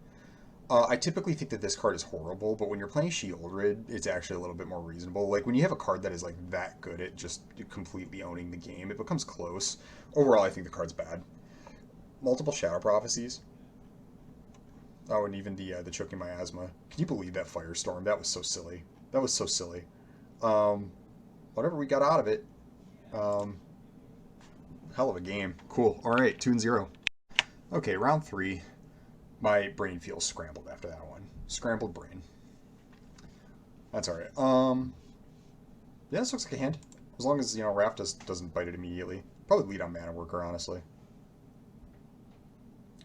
I typically think that this card is horrible, but when you're playing Shieldred, it's actually a little bit more reasonable. Like, when you have a card that is, like, that good at just completely owning the game, it becomes close. Overall, I think the card's bad. Multiple Shadow Prophecies. Oh, and even the Choking Miasma. Can you believe that Firestorm? That was so silly. That was so silly. Um, Whatever we got out of it, um, hell of a game. Cool. All right, 2-0. Okay, round three. My brain feels scrambled after that one. Scrambled brain. That's all right. Yeah, this looks like a hand. As long as Raph doesn't bite it immediately. Probably lead on Mana Worker, honestly.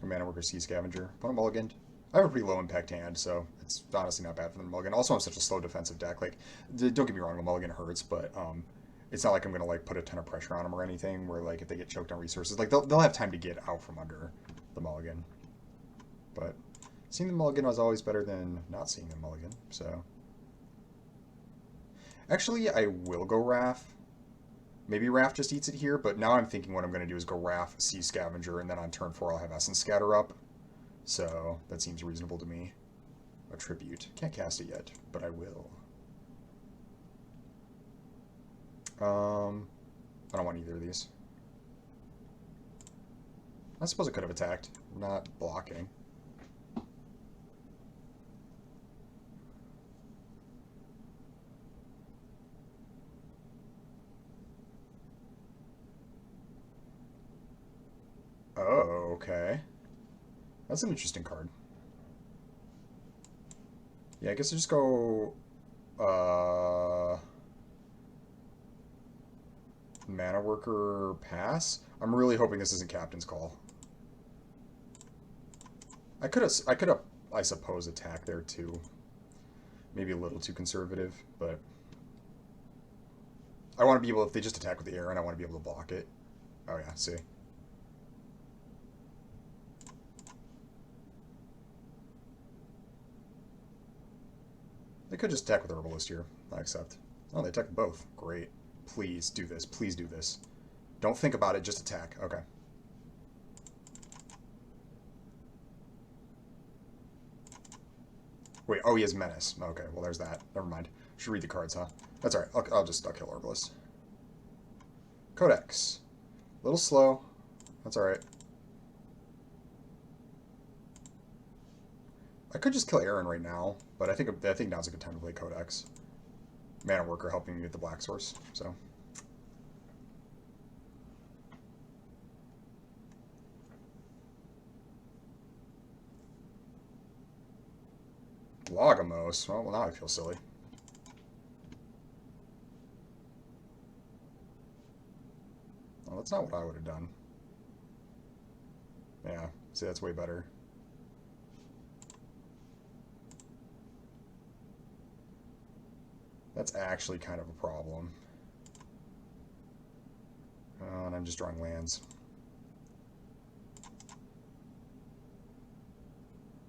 Or Mana Worker Sea Scavenger. Put a mulligan. I have a pretty low impact hand, so it's honestly not bad for the mulligan. Also, I'm such a slow defensive deck. Like, don't get me wrong, the mulligan hurts, but it's not like I'm gonna like put a ton of pressure on them or anything. Where like if they get choked on resources, like they'll have time to get out from under the mulligan. But seeing the mulligan was always better than not seeing the mulligan. So actually, I will go Raph. Maybe Raph just eats it here, but now I'm thinking what I'm going to do is go Raph, Sea Scavenger, and then on turn 4 I'll have Essence Scatter up. So that seems reasonable to me. A Tribute. Can't cast it yet, but I will. I don't want either of these. I suppose I could have attacked. I'm not blocking. Oh, okay. That's an interesting card. Yeah, I guess I just go Mana Worker pass. I'm really hoping this isn't Captain's Call. I could have I suppose attack there too. Maybe a little too conservative, but I want to be able, if they just attack with the air, and I want to be able to block it. Oh yeah, see. They could just attack with Herbalist here. I accept. Oh, they attacked both. Great. Please do this. Please do this. Don't think about it, just attack. Okay. Wait, oh, he has Menace. Okay, well, there's that. Never mind. Should read the cards, huh? That's alright. I'll kill Herbalist. Codex. A little slow. That's alright. I could just kill Aaron right now, but I think now's a good time to play Codex. Mana Worker helping me with the Black Source, so. Logamos. Well, now I feel silly. Well, that's not what I would have done. Yeah, see, that's way better. That's actually kind of a problem. And I'm just drawing lands.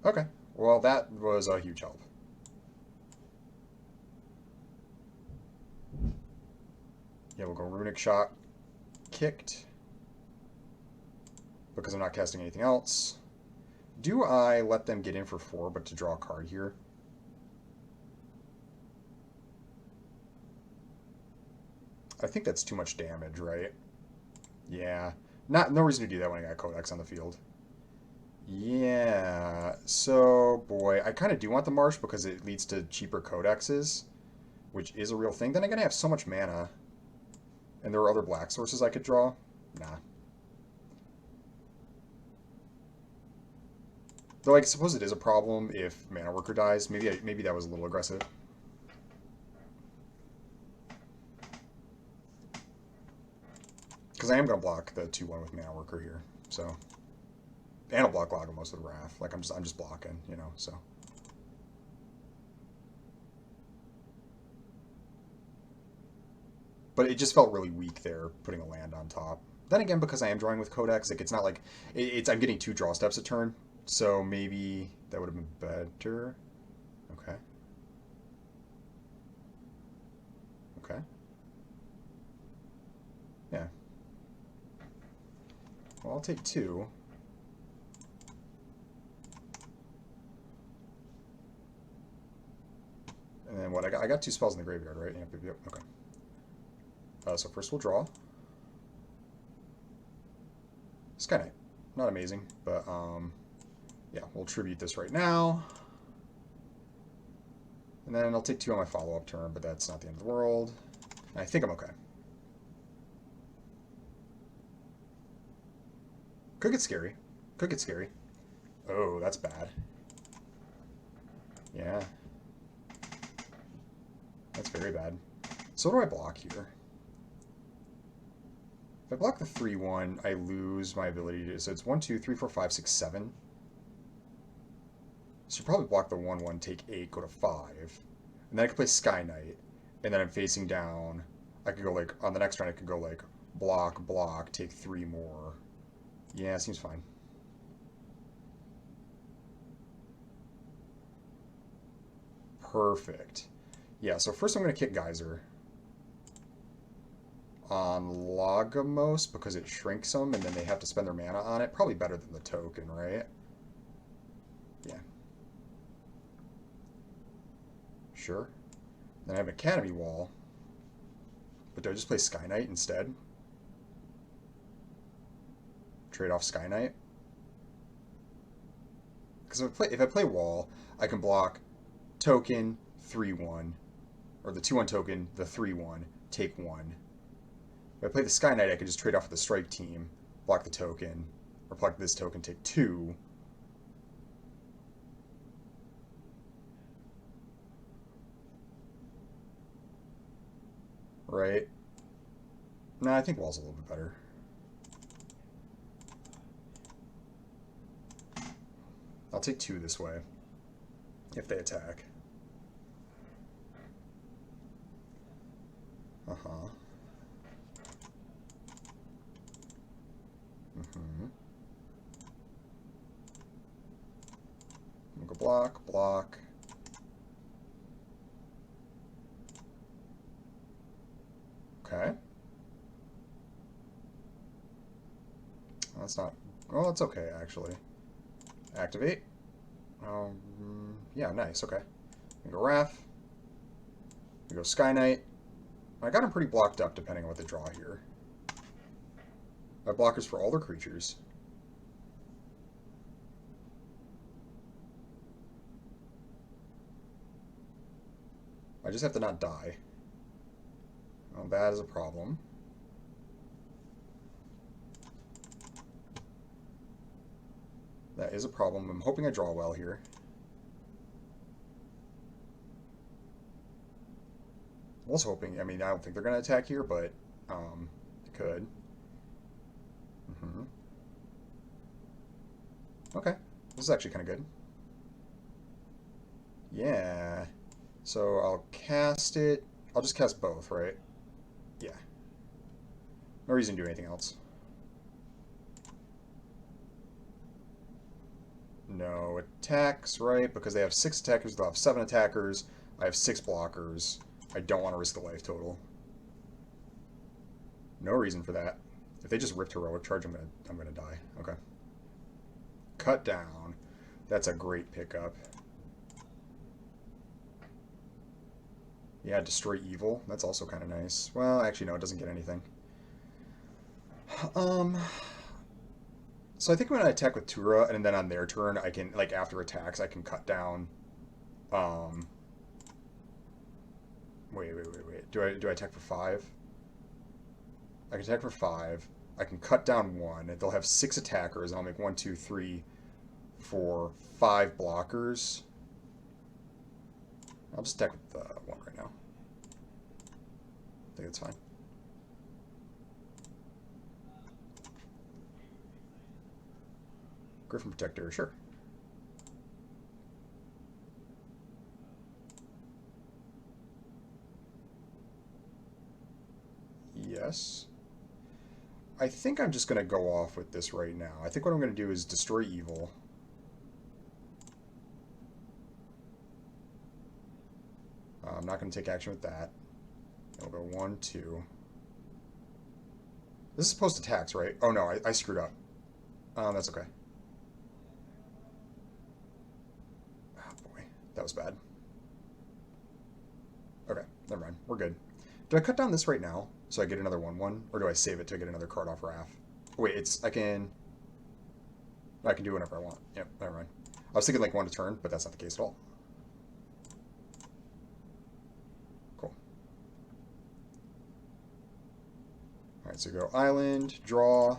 Okay, well that was a huge help. Yeah, we'll go Runic Shot, kicked, because I'm not casting anything else. Do I let them get in for 4, but to draw a card here? I think that's too much damage, right? Yeah. No reason to do that when I got Codex on the field. Yeah. So, boy, I kind of do want the Marsh because it leads to cheaper Codexes, which is a real thing. Then again, I have so much mana. And there are other black sources I could draw. Nah. Though I suppose it is a problem if Mana Worker dies. Maybe that was a little aggressive. Because I am going to block the 2/1 with Mana Worker here. So, and I'll block Lagomos with Wrath. Like I'm just blocking, you know. So. But it just felt really weak there, putting a land on top. Then again, because I am drawing with Codex, like it's not like I'm getting 2 draw steps a turn, so maybe that would have been better. Okay. Okay. Yeah. Well, I'll take 2. And then what? I got 2 spells in the graveyard, right? Yep. Okay. So first we'll draw. Sky Knight. Not amazing, but yeah, we'll tribute this right now. And then I'll take 2 on my follow-up turn, but that's not the end of the world. And I think I'm okay. Could get scary. Could get scary. Oh, that's bad. Yeah. That's very bad. So what do I block here? If I block the 3/1, I lose my ability to... So it's 1, 2, 3, 4, 5, 6, 7. So you probably block the 1/1, take 8, go to 5. And then I could play Sky Knight. And then I'm facing down. I could go like... On the next turn, I could go like... Block, take 3 more. Yeah, seems fine. Perfect. Yeah, so first I'm going to kick Geyser on Lagomos because it shrinks them and then they have to spend their mana on it. Probably better than the token, right? Yeah. Sure. Then I have an Academy Wall. But do I just play Sky Knight instead? Trade off Sky Knight? Because if I play Wall, I can block token, 3/1. Or the 2/1 token, the 3/1, take 1. If I play the Sky Knight, I can just trade off with the Strike Team, block the token, or block this token, take 2. Right? No, I think Wall's a little bit better. I'll take 2 this way, if they attack. Uh-huh. We'll go block. Okay. That's not... Well, that's okay, actually. Activate. Yeah, nice, okay. We go Wrath. We go Sky Knight. I got them pretty blocked up, depending on what they draw here. My blockers for all their creatures. I just have to not die. Well, that is a problem. That is a problem. I'm hoping I draw well here. I was hoping, I mean, I don't think they're going to attack here, but it could. Okay, this is actually kind of good. Yeah, so I'll cast it. I'll just cast both, right? Yeah. No reason to do anything else. No attacks, right? Because they have 6 attackers, they'll have 7 attackers. I have 6 blockers. I don't want to risk the life total. No reason for that. If they just ripped heroic charge, I'm gonna die. Okay. Cut down. That's a great pickup. Yeah, destroy evil. That's also kind of nice. Well, actually, no, it doesn't get anything. Um, so I think when I attack with Tura, and then on their turn, I can, like, after attacks, I can cut down. Um, wait. Do I attack for 5? I can attack for 5. I can cut down 1. They'll have 6 attackers, and I'll make 1, 2, 3, 4, 5 blockers. I'll just attack with 1 right now. I think that's fine. Griffin Protector, sure. Yes. I think I'm just going to go off with this right now. I think what I'm going to do is destroy evil. I'm not going to take action with that. I'll go 1, 2. This is post attacks, right? Oh no, I screwed up. That's okay. Oh boy, that was bad. Okay, never mind. We're good. Do I cut down this right now so I get another 1/1, or do I save it to get another card off Wrath? Wait, I can do whatever I want. Yep, never mind. I was thinking like 1 a turn, but that's not the case at all. Cool. All right, so go island, draw,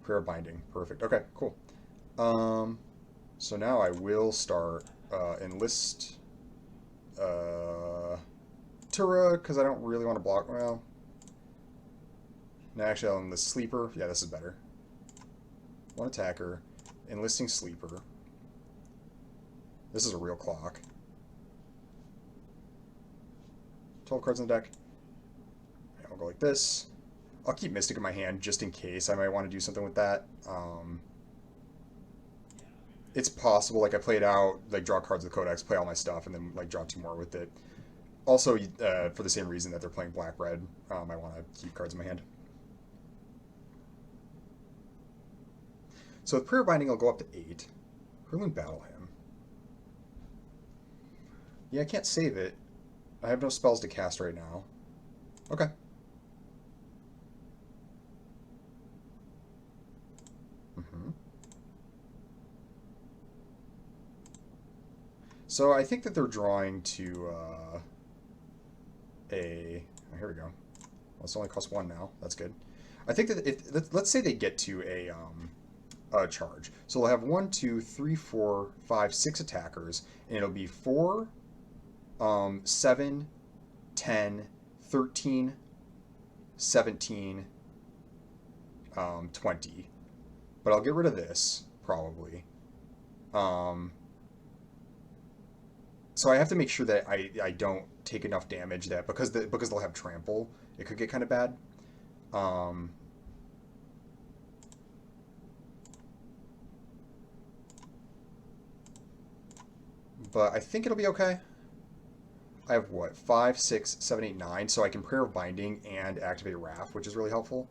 prayer binding. Perfect. Okay, cool. So now I will start enlist Tura, because I don't really want to block. Well, no, actually, I'll enlist Sleeper. Yeah, this is better. 1 attacker, enlisting Sleeper. This is a real clock. 12 cards in the deck. Yeah, I'll go like this. I'll keep Mystic in my hand just in case I might want to do something with that. It's possible, like I played out, like draw cards with Codex, play all my stuff, and then like draw 2 more with it. Also, for the same reason that they're playing black-red, I want to keep cards in my hand. So with Prayer Binding, I'll go up to 8. Hurling Battle Hymn. Yeah, I can't save it. I have no spells to cast right now. Okay. So I think that they're drawing to a... Oh, here we go. Well, it's only costs 1 now. That's good. I think that if... Let's say they get to a charge. So they'll have 1, 2, 3, 4, 5, 6 attackers, and it'll be 4, 7, 10, 13, 17, 20. But I'll get rid of this, probably. So I have to make sure that I don't take enough damage that because they'll have trample, it could get kind of bad. But I think it'll be okay. I have what, 5, 6, 7, 8, 9, so I can Prayer of Binding and activate Wrath, which is really helpful.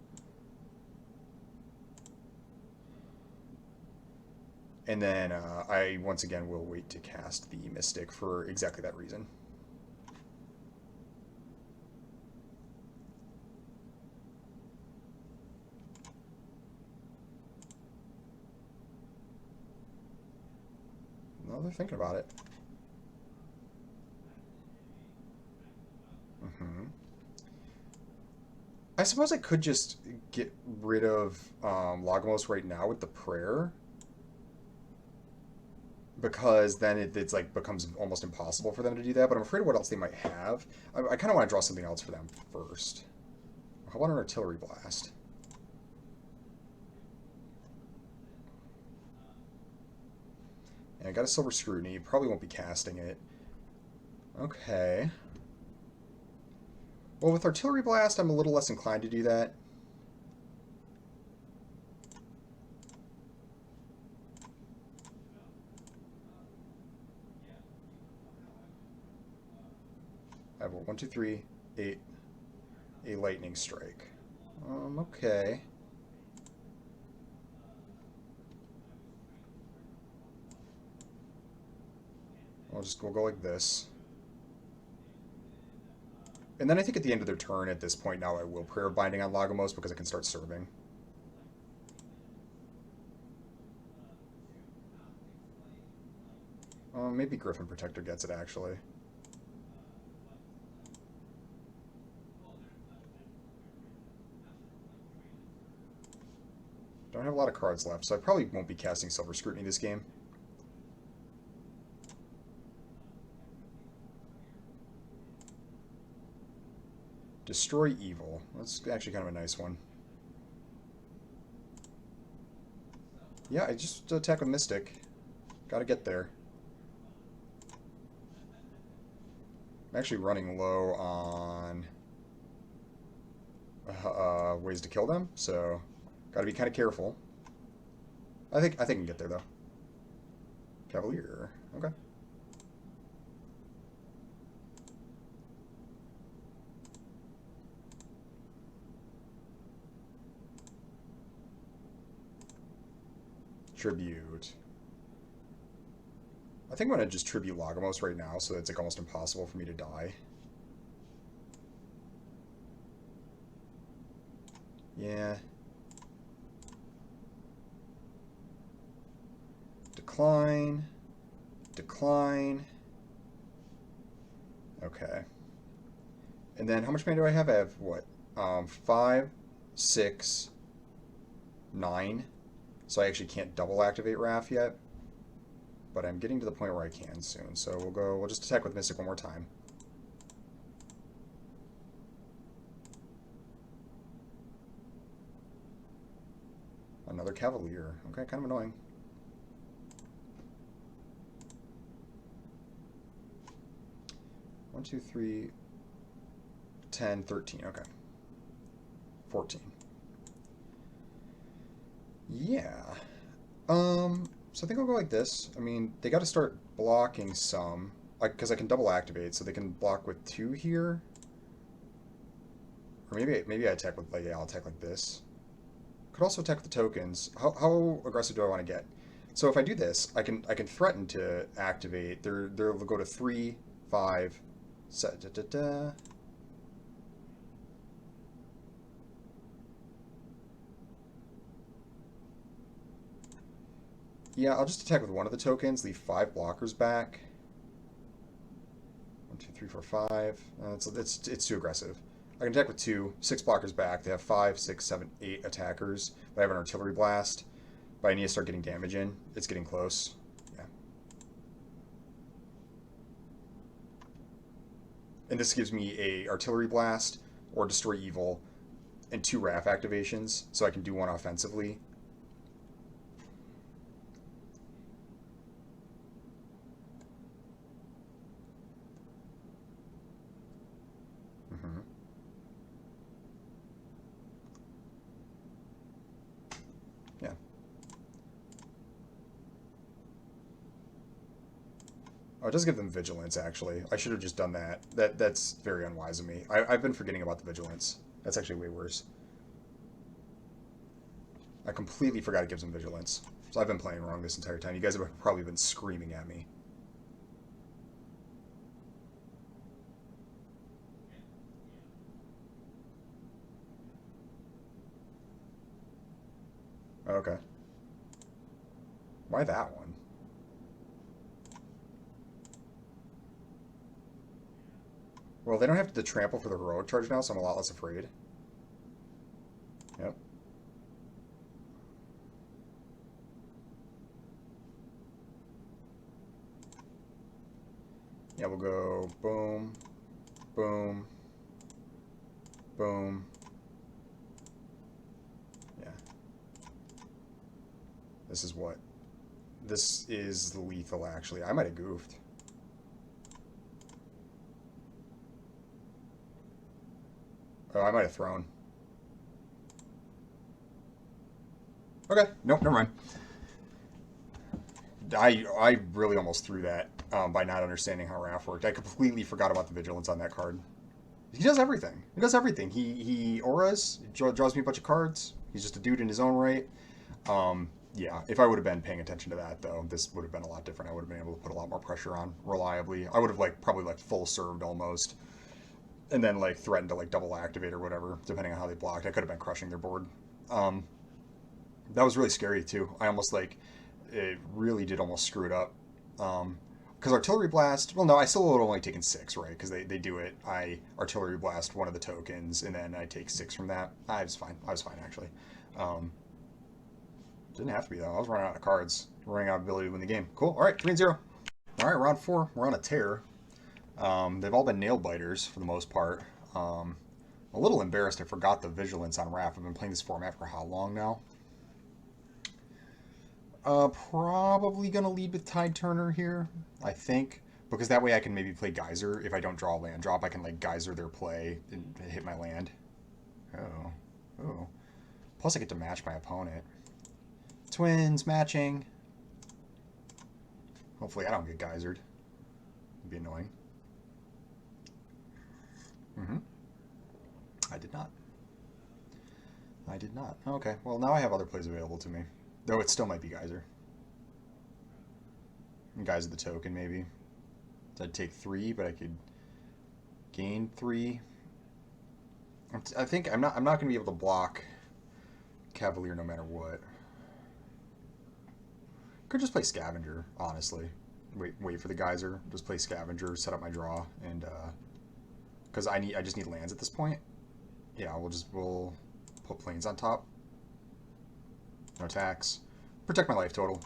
And then I, once again, will wait to cast the Mystic for exactly that reason. No, they're thinking about it. I suppose I could just get rid of Lagomos right now with the prayer, because then it's like becomes almost impossible for them to do that. But I'm afraid of what else they might have. I kind of want to draw something else for them first. How about an artillery blast? And I got a silver scrutiny. Probably won't be casting it. Okay. Well, with Artillery Blast, I'm a little less inclined to do that. I have a 1, 2, 3, 8, a Lightning Strike. Okay. We'll go like this. And then I think at the end of their turn, at this point now, I will Prayer of Binding on Lagomos because I can start serving. Maybe Griffin Protector gets it, actually. Don't have a lot of cards left, so I probably won't be casting Silver Scrutiny this game. Destroy Evil. That's actually kind of a nice one. Yeah, I just attack with Mystic. Gotta get there. I'm actually running low on ways to kill them, so gotta be kind of careful. I think I can get there though. Cavalier. Okay. Tribute. I think I'm gonna just tribute Lagomos right now, so it's like almost impossible for me to die. Yeah. Decline. Decline. Okay. And then how much mana do I have? I have what? 5, 6, 9. So I actually can't double activate Wrath yet. But I'm getting to the point where I can soon. So we'll just attack with Mystic one more time. Another Cavalier. Okay, kind of annoying. One, 2, 3, 10, 13. Okay. 14. Yeah. So I think I'll go like this. I mean, they got to start blocking some, because I can double activate, so they can block with 2 here. Or maybe I attack with, like, yeah, I'll attack like this. Could also attack with the tokens. How aggressive do I want to get? So if I do this, I can threaten to activate. They'll go to 3, 5, set. Da, da, da. Yeah, I'll just attack with one of the tokens, leave 5 blockers back. 1, 2, 3, 4, 5. It's too aggressive. I can attack with 2, 6 blockers back. They have 5, 6, 7, 8 attackers. But I have an Artillery Blast. But I need to start getting damage in. It's getting close. Yeah. And this gives me a Artillery Blast or Destroy Evil and 2 Wrath activations, so I can do one offensively. Yeah. Oh, it does give them Vigilance, actually. I should have just done that. That's very unwise of me. I've been forgetting about the Vigilance. That's actually way worse. I completely forgot it gives them Vigilance. So I've been playing wrong this entire time. You guys have probably been screaming at me. Okay. Why that one? Well, they don't have to trample for the heroic charge now, so I'm a lot less afraid. Yep. Yeah, we'll go boom, boom, boom. Yeah. This is what? This is lethal, actually. I might have goofed. Oh, I might have thrown. Okay, nope, never mind. I really almost threw that by not understanding how Wrath worked. I completely forgot about the vigilance on that card. He does everything. He does everything. He auras, draws me a bunch of cards. He's just a dude in his own right. Yeah, if I would have been paying attention to that, though, this would have been a lot different. I would have been able to put a lot more pressure on reliably. I would have probably full served almost, and then threatened to double activate or whatever, depending on how they blocked. I could have been crushing their board. Um, that was really scary too. I almost it really did almost screw it up. Because artillery blast, well, no, I still would have only taken 6, right? Because they do it. I artillery blast one of the tokens, and then I take 6 from that. I was fine. I was fine actually. Um, didn't have to be though. I was running out of cards, running out of ability to win the game. Cool. All right, 3-0. All right, round 4. We're on a tear. They've all been nail biters for the most part. A little embarrassed I forgot the vigilance on Wrath. I've been playing this format for how long now? Probably gonna lead with Tide Turner here, I think, because that way I can maybe play Geyser. If I don't draw a land drop, I can Geyser their play and hit my land. Oh, oh. Plus I get to match my opponent. Twins matching. Hopefully I don't get Geysered. It'd be annoying. I did not. I did not. Okay, well now I have other plays available to me. Though it still might be Geyser. And Geyser the token, maybe. So I'd take 3, but I could gain 3. I think I'm not going to be able to block Cavalier no matter what. Could just play Scavenger, honestly. Wait for the Geyser. Just play Scavenger, set up my draw, and because I just need lands at this point. Yeah, we'll put planes on top. No tax. Protect my life total.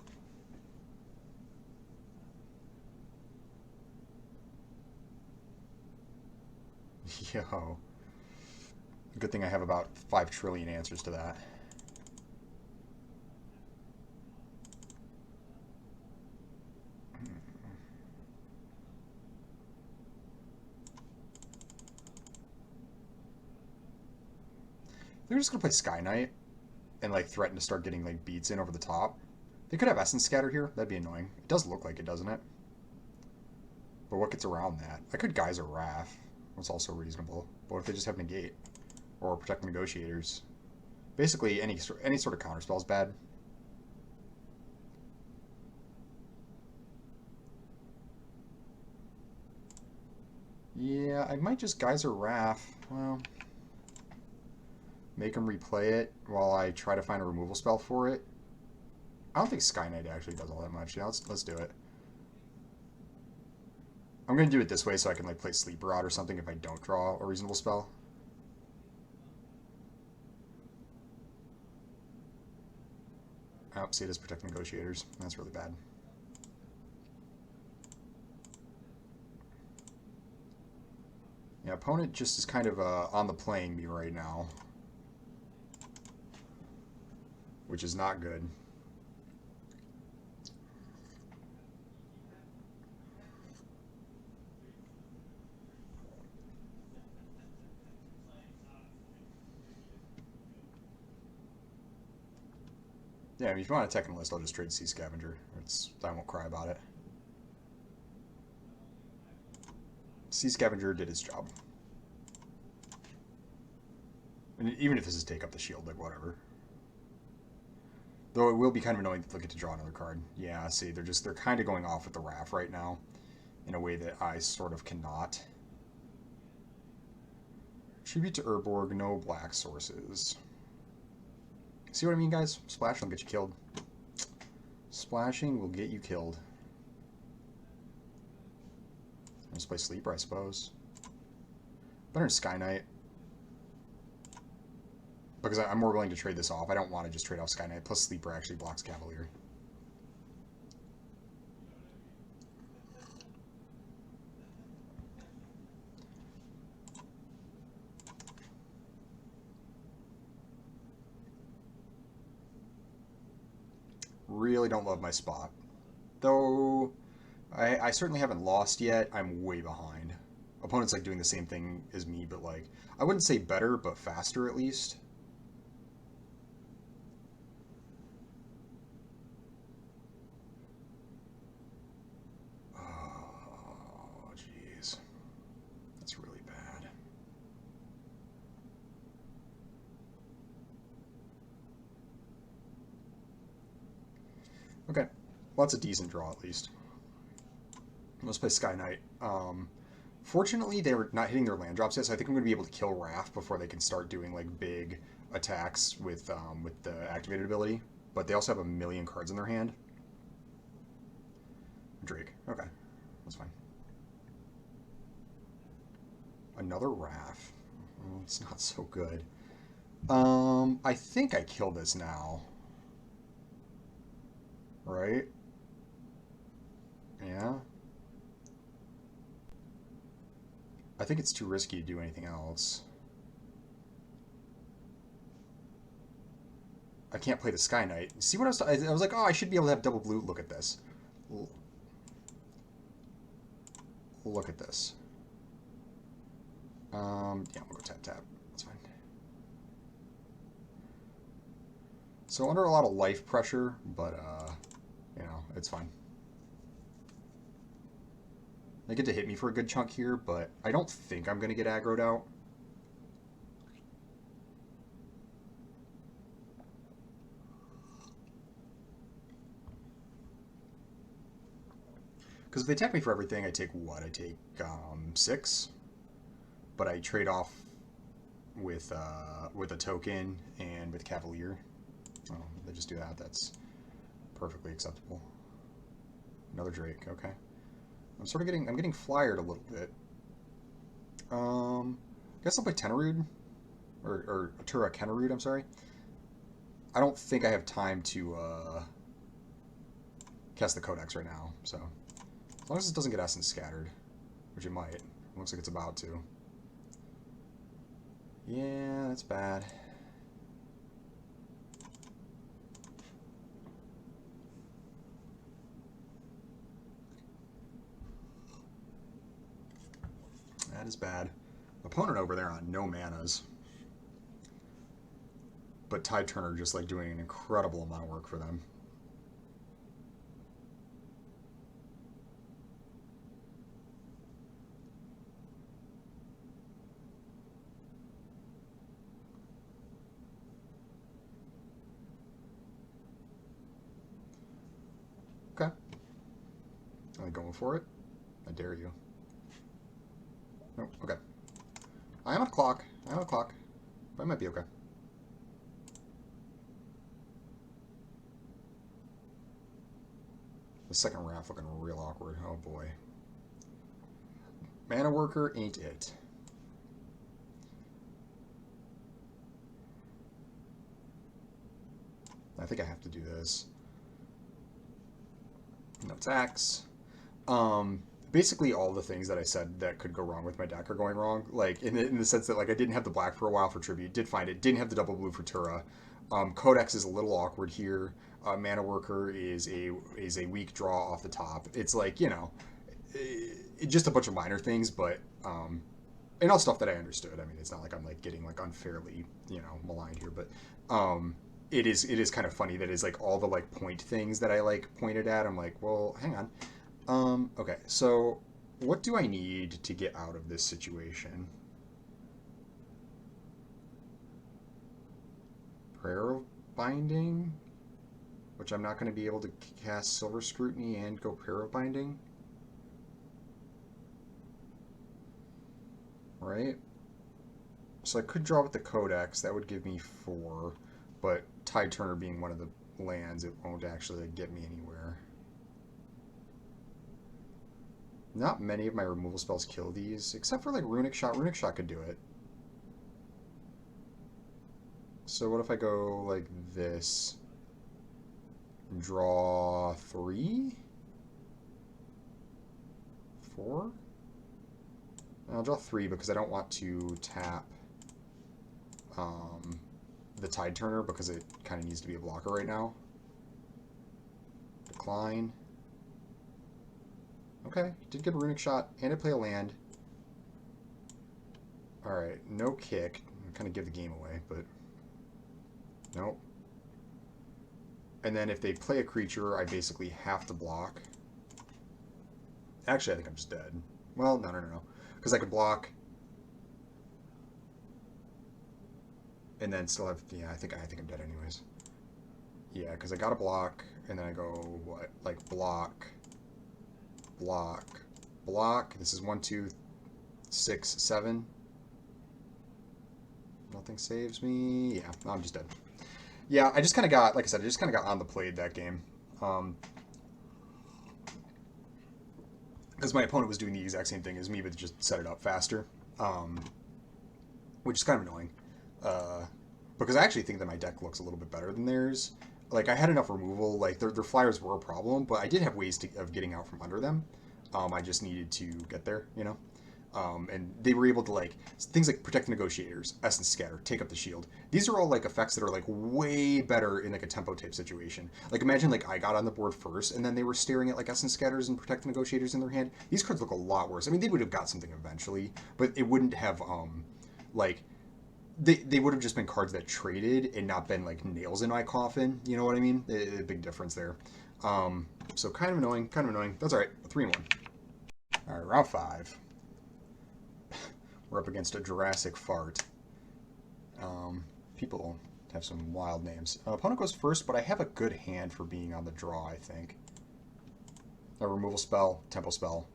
Yo. Good thing I have about 5 trillion answers to that. They're just going to play Sky Knight and threaten to start getting beats in over the top. They could have Essence Scatter here. That'd be annoying. It does look like it, doesn't it? But what gets around that? I could Geyser Wrath. That's also reasonable. But what if they just have Negate? Or Protect Negotiators? Basically, any sort of counterspell is bad. Yeah, I might just Geyser Wrath. Well, make them replay it while I try to find a removal spell for it. I don't think Sky Knight actually does all that much. Yeah, let's do it. I'm going to do it this way so I can play Sleeper Rod or something if I don't draw a reasonable spell. Oh, see, it does Protect Negotiators. That's really bad. Yeah, opponent just is kind of on the playing me right now, which is not good. Yeah, I mean, if you want a Tekken list, I'll just trade Sea Scavenger. I won't cry about it. Sea Scavenger did its job. And even if this is take up the shield, whatever. Though it will be kind of annoying that they'll get to draw another card. Yeah, see, they're kind of going off with the Wrath right now in a way that I sort of cannot. Tribute to Urborg, no black sources. See what I mean, guys? Splashing will get you killed. Splashing will get you killed. Let's play Sleeper, I suppose. Better than Sky Knight. Because I'm more willing to trade this off. I don't want to just trade off Sky Knight. Plus Sleeper actually blocks Cavalier. Really don't love my spot. Though I certainly haven't lost yet. I'm way behind. opponent's like doing the same thing as me, but like I wouldn't say better, but faster at least. Oh, jeez. That's really bad. Okay. Well, that's a decent draw at least. Let's play Sky Knight. Fortunately, they were not hitting their land drops yet, so I think I'm going to be able to kill Wrath before they can start doing like big attacks with the activated ability. But they also have a million cards in their hand. Drake. Okay. That's fine. Another Wrath. Oh, it's not so good. I think I kill this now. Right? Yeah. I think it's too risky to do anything else. I can't play the Sky Knight. See what I was like, oh, I should be able to have double blue. Look at this. Look at this. Yeah, we'll go tap tap. That's fine. So under a lot of life pressure, but you know, it's fine. They get to hit me for a good chunk here, but I don't think I'm going to get aggroed out. Because if they attack me for everything, I take what? I take 6, but I trade off with a token and with Cavalier. Oh, they just do that. That's perfectly acceptable. Another Drake. Okay. I'm getting flyered a little bit. I guess I'll play Tenarude, or Tura Kenarude, I'm sorry. I don't think I have time to cast the Codex right now, so as long as it doesn't get Essence scattered, which it might. It looks like it's about to. Yeah, that's bad. That is bad. Opponent over there on no manas. But Tide Turner just like doing an incredible amount of work for them. Okay. Are they going for it? I dare you. No, okay. I am on a clock. I am on a clock. But I might be okay. The second Wrath looking real awkward. Oh boy. Mana Worker ain't it. I think I have to do this. No attacks. Basically all the things that I said that could go wrong with my deck are going wrong. Like in the sense that like I didn't have the black for a while for tribute, did find it, didn't have the double blue for Tura. Codex is a little awkward here. Mana Worker is a weak draw off the top. It's like, you know, just a bunch of minor things, but and all stuff that I understood. I mean, it's not like I'm like getting like unfairly, you know, maligned here, but it is kind of funny that it's like all the like point things that I like pointed at. I'm like, well, hang on. Okay, so what do I need to get out of this situation? Prayer of Binding, which I'm not going to be able to cast Silver Scrutiny and go Prayer of Binding. Right? So I could draw with the Codex, that would give me 4, but Tide Turner being one of the lands, it won't actually like, get me anywhere. Not many of my removal spells kill these, except for like Runic Shot. Runic Shot could do it. So what if I go like this? Draw 3? 4? I'll draw 3 because I don't want to tap the Tide Turner because it kind of needs to be a blocker right now. Decline. Okay, did get a Runic Shot, and I play a land. Alright, no kick. Kind of give the game away, but... Nope. And then if they play a creature, I basically have to block. Actually, I think I'm just dead. Well, no. Because I could block... And then still have... Yeah, I think I'm dead anyways. Yeah, because I got to block, and then I go, what? Like, block, block, block. This is 1, 2, 6, 7. Nothing saves me. Yeah, I'm just dead. Yeah, I just kind of got, like I said, I just kind of got on the plate that game. Because my opponent was doing the exact same thing as me, but just set it up faster. Which is kind of annoying. Because I actually think that my deck looks a little bit better than theirs. Like, I had enough removal. Like, their flyers were a problem, but I did have ways of getting out from under them. I just needed to get there, you know? And they were able to, like, things like Protect the Negotiators, Essence Scatter, Take Up the Shield. These are all, like, effects that are, like, way better in, like, a tempo type situation. Like, imagine, like, I got on the board first, and then they were staring at, like, Essence Scatters and Protect the Negotiators in their hand. These cards look a lot worse. I mean, they would have got something eventually, but it wouldn't have, like... They would have just been cards that traded and not been, like, nails in my coffin. You know what I mean? A big difference there. So kind of annoying, kind of annoying. That's all right. 3-1. All right, round 5. We're up against a Jurassic Fart. People have some wild names. Opponent goes first, but I have a good hand for being on the draw, I think. A removal spell, tempo spell.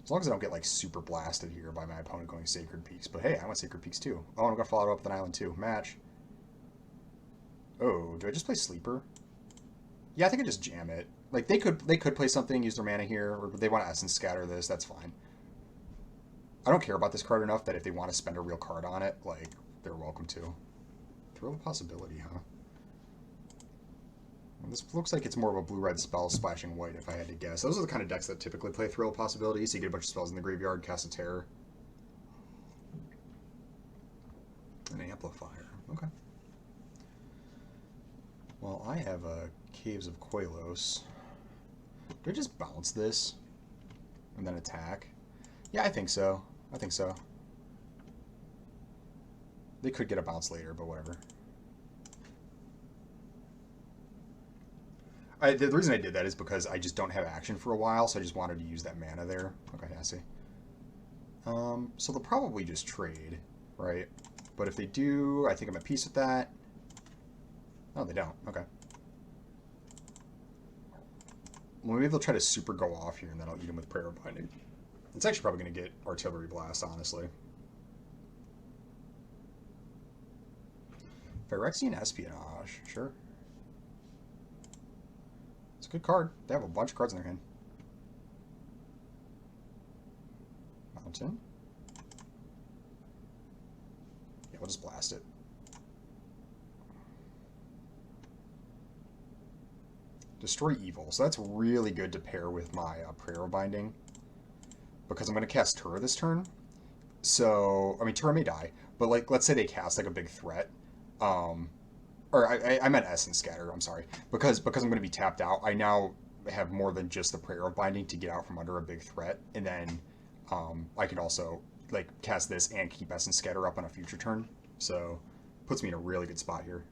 As long as I don't get, like, super blasted here by my opponent going Sacred Peaks. But hey, I want Sacred Peaks too. Oh, I'm going to follow it up with an island too. Match. Oh, do I just play Sleeper? Yeah, I think I just jam it. Like, they could play something, use their mana here, or they want to Essence Scatter this, that's fine. I don't care about this card enough that if they want to spend a real card on it, like, they're welcome to. Thrill of Possibility, huh? Well, this looks like it's more of a blue-red spell splashing white, if I had to guess. Those are the kind of decks that typically play Thrill of Possibility, so you get a bunch of spells in the graveyard, cast a Terror. An Amplifier, okay. Well, I have a Caves of Koilos. Do I just bounce this and then attack? Yeah, I think so. I think so. They could get a bounce later, but whatever. The reason I did that is because I just don't have action for a while, so I just wanted to use that mana there. Okay, I see. So they'll probably just trade, right? But if they do, I think I'm at peace with that. Oh, they don't. Okay. Well, maybe they'll try to super go off here, and then I'll eat them with Prayer of Binding. It's actually probably going to get Artillery Blast, honestly. Phyrexian Espionage, sure. It's a good card. They have a bunch of cards in their hand. Mountain. Yeah, we'll just blast it. Destroy Evil. So that's really good to pair with my Prayer of Binding. Because I'm going to cast Tura this turn. So, I mean, Tura may die. But, like, let's say they cast, like, a big threat. Or I meant Essence Scatter, I'm sorry. Because I'm going to be tapped out, I now have more than just the Prayer of Binding to get out from under a big threat. And then I could also, like, cast this and keep Essence Scatter up on a future turn. So, puts me in a really good spot here.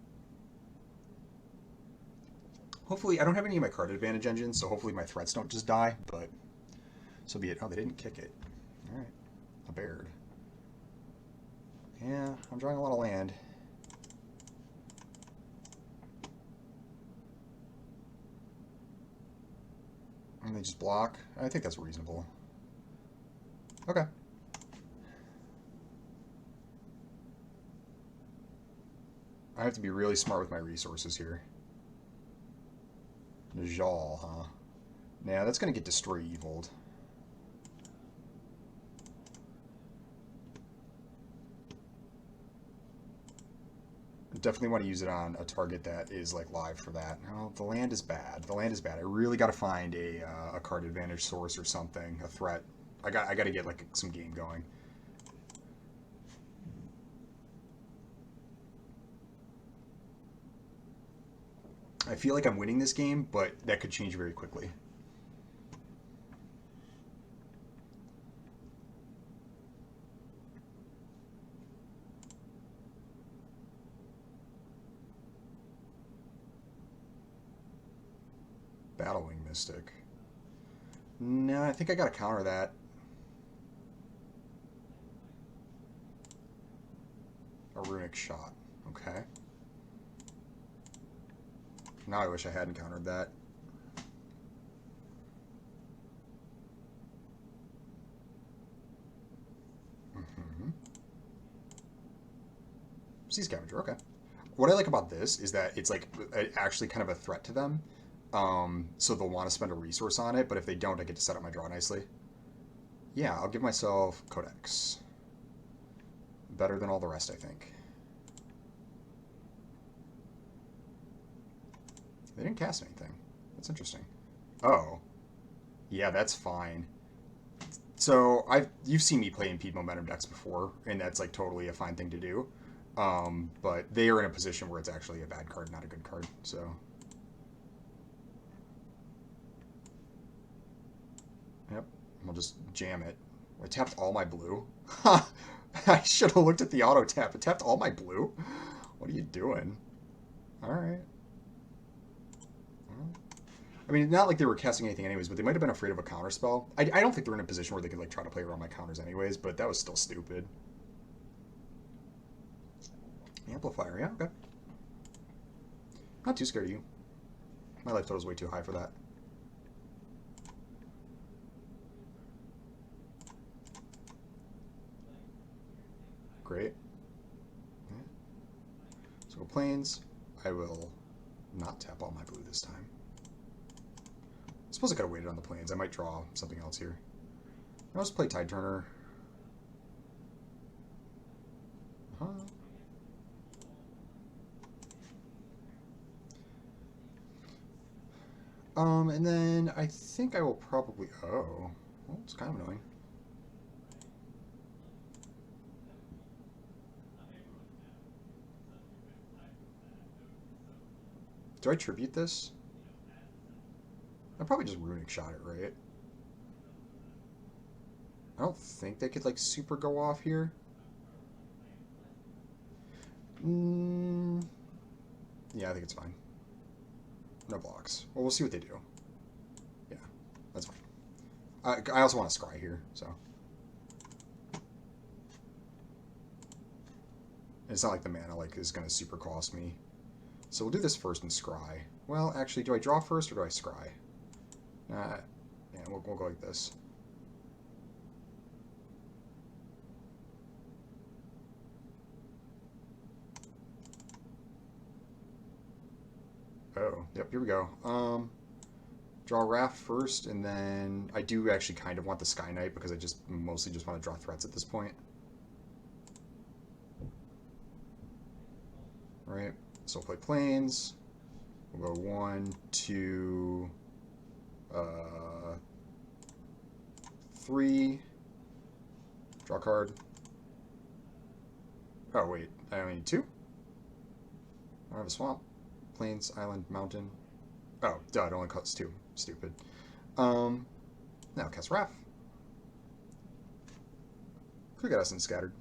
Hopefully, I don't have any of my card advantage engines, so hopefully my threats don't just die, but so be it. Oh, they didn't kick it. Alright. A Baird. Yeah, I'm drawing a lot of land. And they just block. I think that's reasonable. Okay. I have to be really smart with my resources here. Najal, huh? Nah, that's going to get Destroy Eviled. Definitely want to use it on a target that is, like, live for that. Oh, the land is bad. The land is bad. I really got to find a card advantage source or something, a threat. I got to get, like, some game going. I feel like I'm winning this game, but that could change very quickly. Shadowing Mystic. No, I think I gotta counter that. A Runic Shot. Okay. Now I wish I hadn't countered that. Sea Scavenger, okay. What I like about this is that it's like actually kind of a threat to them. So they'll want to spend a resource on it, but if they don't, I get to set up my draw nicely. Yeah, I'll give myself Codex. Better than all the rest, I think. They didn't cast anything. That's interesting. Oh. Yeah, that's fine. So you've seen me play Impede Momentum decks before, and that's like totally a fine thing to do. But they are in a position where it's actually a bad card, not a good card. So, yep, we'll just jam it. I tapped all my blue. I should have looked at the auto tap. It tapped all my blue. What are you doing? All right. I mean, not like they were casting anything anyways, but they might have been afraid of a counter spell. I don't think they're in a position where they could like try to play around my counters anyways, but that was still stupid. Amplifier, yeah, okay. Not too scared of you. My life total is way too high for that. Great. Yeah. So planes. I will not tap all my blue this time. I suppose I could have waited on the planes. I might draw something else here. I'll just play Tide Turner. And then I think I will probably... Oh. Well, it's kind of annoying. Do I tribute this? I probably just Runic Shot it, right? I don't think they could, like, super go off here. Yeah, I think it's fine. No blocks. Well, we'll see what they do. Yeah, that's fine. I also want to scry here, so. It's not like the mana like is going to super cost me. So we'll do this first and scry. Well, actually, do I draw first or do I scry? Yeah, we'll go like this. Oh, yep, here we go. Draw Wrath first, and then I do actually kind of want the Sky Knight because I just mostly just want to draw threats at this point. Right, so we'll play Plains. We'll go 1, 2, 3. Draw a card. Oh, wait, I only need 2? I have a swamp. Plains, island, mountain. Oh, duh, it only costs 2. Stupid. Now cast Wrath. Could get us in Scattered.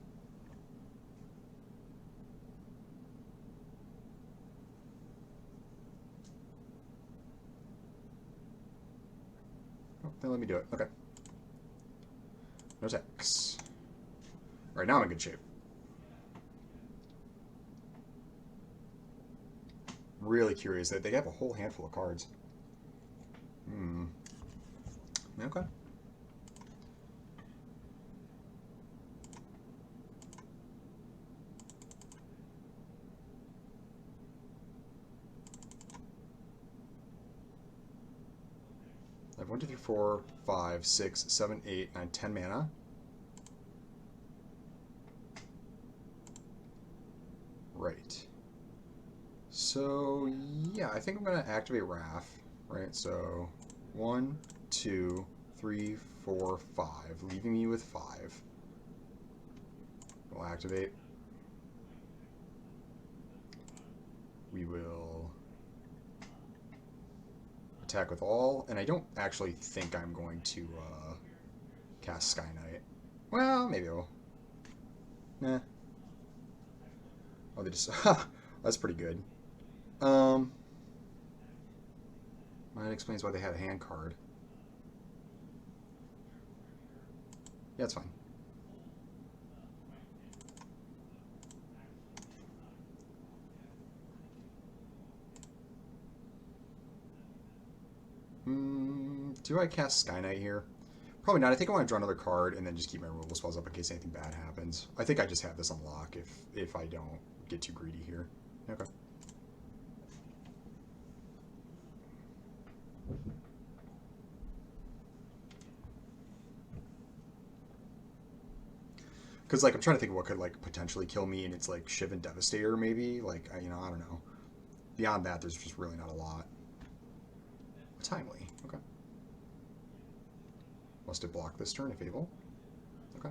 Oh, they let me do it. Okay. No attacks. Alright, now I'm in good shape. Really curious that they have a whole handful of cards. Okay. I have 1, 2, 3, 4, 5, 6, 7, 8, 9, 10 mana. Right. So, yeah, I think I'm going to activate Wrath, right? So, 1, 2, 3, 4, 5, leaving me with 5. We'll activate. We will attack with all, and I don't actually think I'm going to cast Sky Knight. Well, maybe I'll. Nah. Oh, they just... That's pretty good. That explains why they had a hand card. Yeah, it's fine. Do I cast Sky Knight here? Probably not. I think I want to draw another card and then just keep my removal spells up in case anything bad happens. I think I just have this on lock if I don't get too greedy here. Okay. Because, like, I'm trying to think of what could, like, potentially kill me, and it's, like, Shivan Devastator, maybe? Like, I don't know. Beyond that, there's just really not a lot. Timely. Okay. Must it block this turn if able? Okay.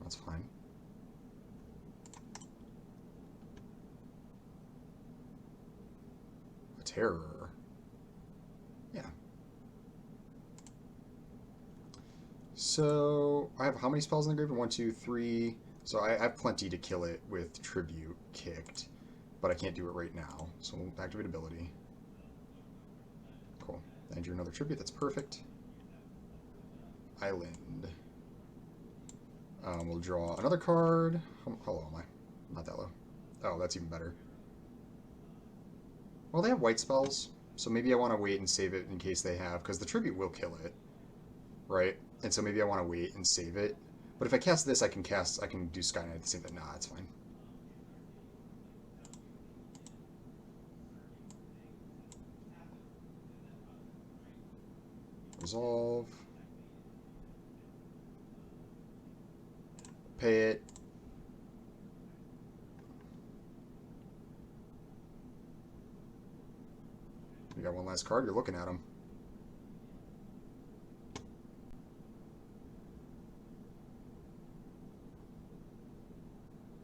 That's fine. A terror. Yeah. So, I have how many spells in the graveyard? 1, 2, 3. So I have plenty to kill it with Tribute kicked, but I can't do it right now. So we'll activate ability. Cool. And you're another Tribute. That's perfect. Island. We'll draw another card. How low am I? Not that low. Oh, that's even better. Well, they have white spells, so maybe I want to wait and save it in case they have, because the Tribute will kill it, right? And so maybe I want to wait and save it. But if I cast this, I can do Sky Knight at the same time. Nah, it's fine. Resolve. Pay it. You got one last card, you're looking at them.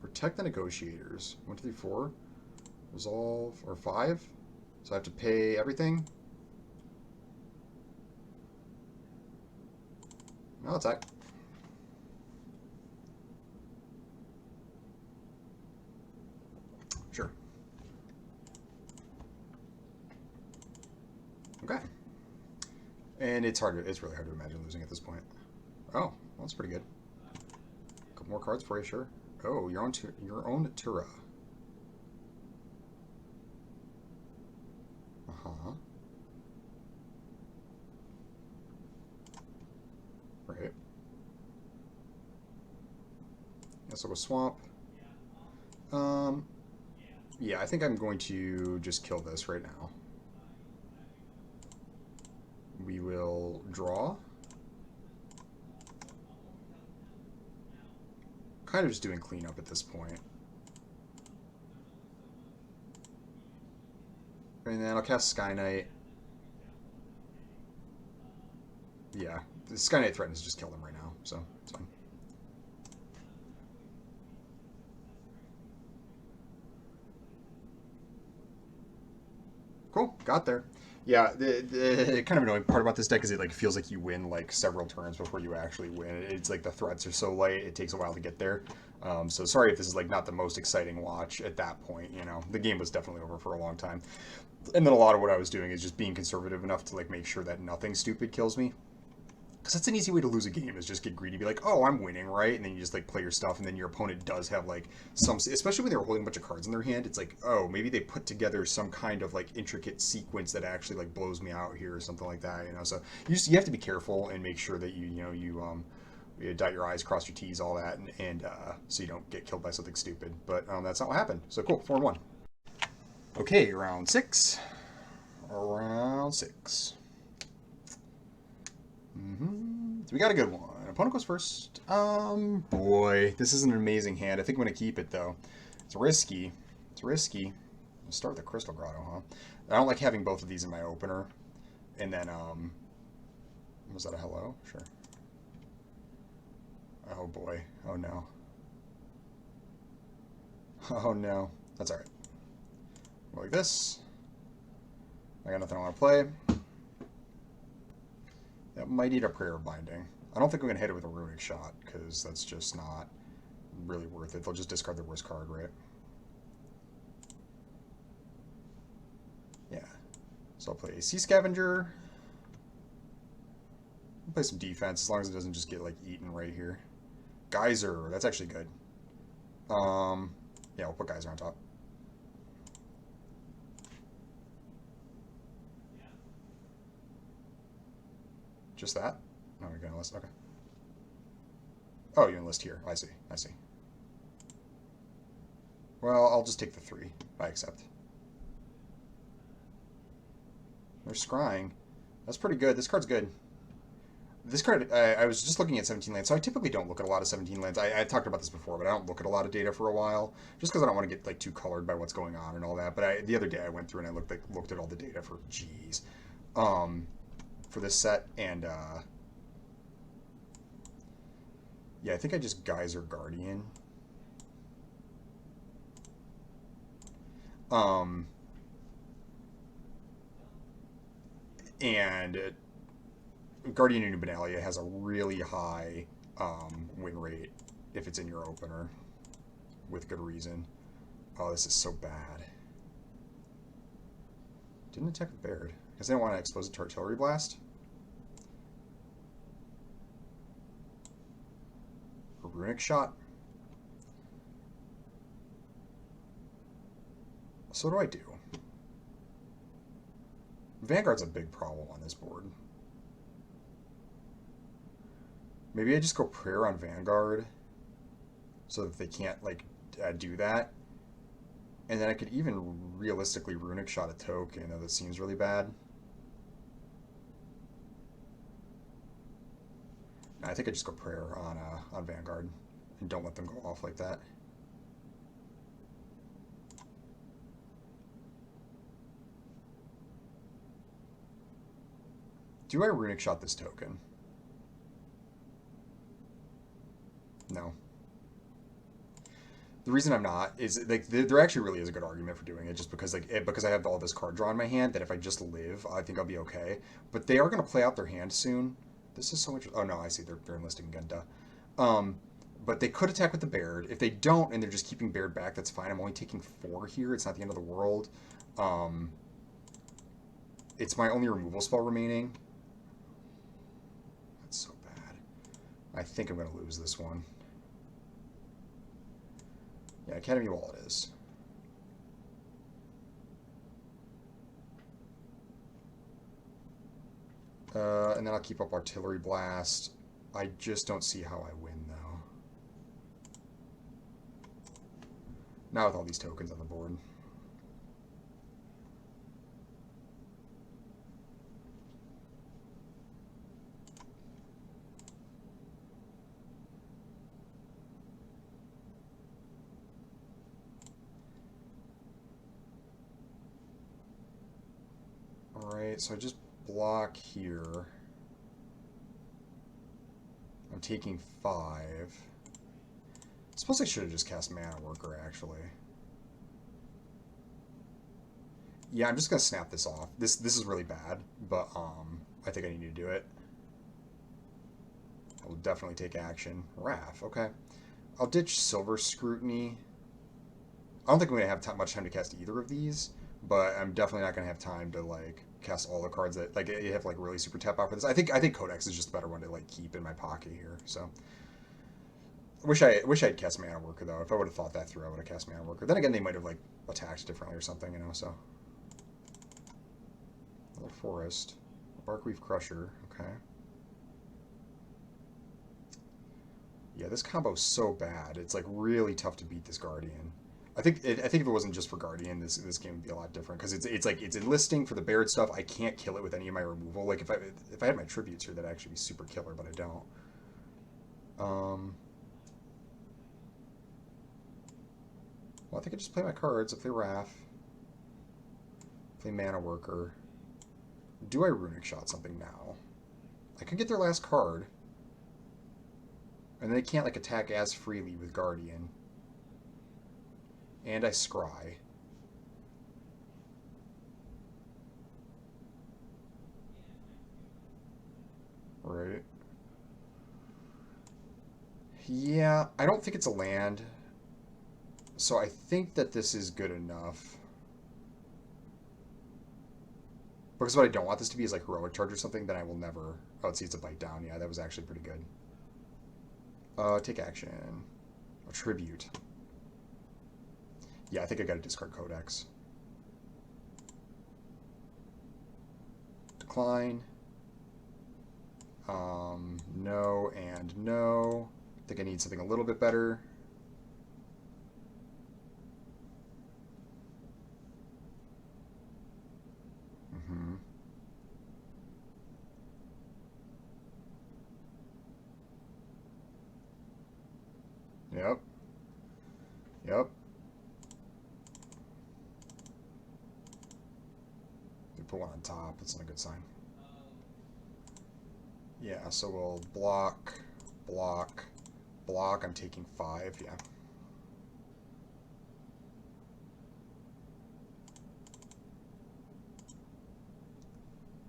Protect the Negotiators. 1, 2, 3, 4. Resolve, or 5. So I have to pay everything. No, attack. Sure. Okay. And it's really hard to imagine losing at this point. Oh, well, that's pretty good. A couple more cards for you, sure. Oh, your own Tura. Uh-huh. Right. Guess I'll go swamp. Yeah, I think I'm going to just kill this right now. We will draw. Kind of just doing cleanup at this point. And then I'll cast Sky Knight. Yeah, the Sky Knight threatens to just kill them right now, so it's fine. Cool, got there. Yeah, the kind of annoying part about this deck is it like feels like you win like several turns before you actually win. It's like the threats are so light, it takes a while to get there. So sorry if this is like not the most exciting watch at that point. You know, the game was definitely over for a long time. And then a lot of what I was doing is just being conservative enough to like make sure that nothing stupid kills me. Because that's an easy way to lose a game, is just get greedy, be like, oh, I'm winning, right? And then you just like play your stuff, and then your opponent does have like some, especially when they're holding a bunch of cards in their hand, it's like, oh, maybe they put together some kind of like intricate sequence that actually like blows me out here or something like that, you know? So you have to be careful and make sure that you dot your I's, cross your T's, all that, and so you don't get killed by something stupid. But that's not what happened. So cool, 4-1. Okay, round 6. Round 6. So we got a good one. Opponent goes first. Boy, this is an amazing hand. I think I'm going to keep it, though. It's risky. It's risky. Let's start with the Crystal Grotto, huh? I don't like having both of these in my opener. And then, was that a hello? Sure. Oh, boy. Oh, no. Oh, no. That's alright. Like this. I got nothing I want to play. That might eat a Prayer of Binding. I don't think I'm going to hit it with a Runic Shot, because that's just not really worth it. They'll just discard their worst card, right? So I'll play a Sea Scavenger. I'll play some defense as long as it doesn't just get like eaten right here. Geyser, that's actually good. Yeah, we'll put Geyser on top. Just that? No, you're gonna enlist. Okay. Oh, you enlist here. I see. I see. Well, I'll just take the 3. I accept. They're scrying. That's pretty good. This card's good. This card, I was just looking at 17 lands, so I typically don't look at a lot of 17 lands. I talked about this before, but I don't look at a lot of data for a while, just because I don't want to get like too colored by what's going on and all that. But the other day I went through and I looked at all the data for for this set, and yeah, I think I just Geyser Guardian. And Guardian of Dominaria has a really high win rate if it's in your opener, with good reason. Oh, this is so bad. Didn't attack with Baird, because they don't want to expose it to Artillery Blast. A Runic Shot. So what do I do? Vanguard's a big problem on this board. Maybe I just go Prayer on Vanguard so that they can't like do that. And then I could even realistically Runic Shot a token, though that seems really bad. I think I just go Prayer on Vanguard and don't let them go off like that. Do I Runic Shot this token? No. The reason I'm not is like there actually really is a good argument for doing it, just because because I have all this card draw in my hand that if I just live, I think I'll be okay. But they are going to play out their hand soon. This is so much. Oh no, I see they're enlisting again. Duh. But they could attack with the Baird. If they don't and they're just keeping Baird back, that's fine. I'm only taking 4 here. It's not the end of the world. It's my only removal spell remaining. That's so bad. I think I'm going to lose this one. Yeah, Academy Wall it is. And then I'll keep up Artillery Blast. I just don't see how I win, though. Not with all these tokens on the board. Alright, so I just block here. I'm taking 5. I suppose I should have just cast Mana Worker, actually. Yeah, I'm just going to snap this off. This is really bad, but I think I need to do it. I will definitely take action. Wrath, okay. I'll ditch Silver Scrutiny. I don't think I'm going to have much time to cast either of these, but I'm definitely not going to have time to, like, cast all the cards that, like, you have to, like, really super tap out for this. I think Codex is just the better one to, like, keep in my pocket here, so. Wish I'd cast Mana Worker, though. If I would have thought that through, I would have cast Mana Worker. Then again, they might have, like, attacked differently or something, you know, so. Another Forest. Barkweave Crusher, okay. Yeah, this combo's so bad. It's, like, really tough to beat this Guardian. I think if it wasn't just for Guardian, this game would be a lot different, because it's enlisting for the Baird stuff. I can't kill it with any of my removal. Like if I had my tributes here, that'd actually be super killer, but I don't. Well, I think I just play my cards. I play Wrath, play Mana Worker. Do I Runic Shot something now? I could get their last card, and they can't like attack as freely with Guardian. And I scry. Right. Yeah, I don't think it's a land. So I think that this is good enough. Because what I don't want this to be is like heroic charge or something, then I will never... Oh, see, it's a bite down. Yeah, that was actually pretty good. Take action. Attribute. Yeah, I think I gotta discard Codex. Decline. No and no. I think I need something a little bit better. Yep. Yep. They put one on top. That's not a good sign. Yeah, so we'll block, block, block. I'm taking 5, yeah.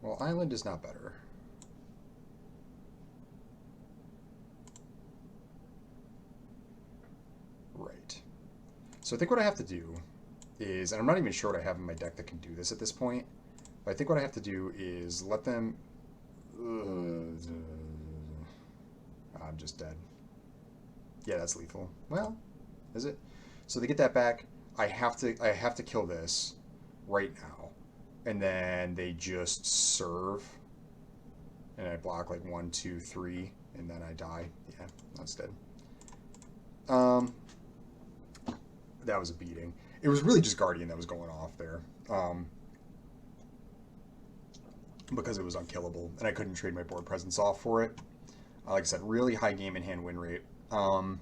Well, island is not better. Right. So I think what I have to do is, and I'm not even sure what I have in my deck that can do this at this point, but I think what I have to do is let them... I'm just dead. Yeah, that's lethal. Well, is it? So they get that back. I have to kill this right now. And then they just serve. And I block like 1, 2, 3, and then I die. Yeah, that's dead. That was a beating. It was really just Guardian that was going off there. Because it was unkillable, and I couldn't trade my board presence off for it. Like I said, really high game in hand win rate. And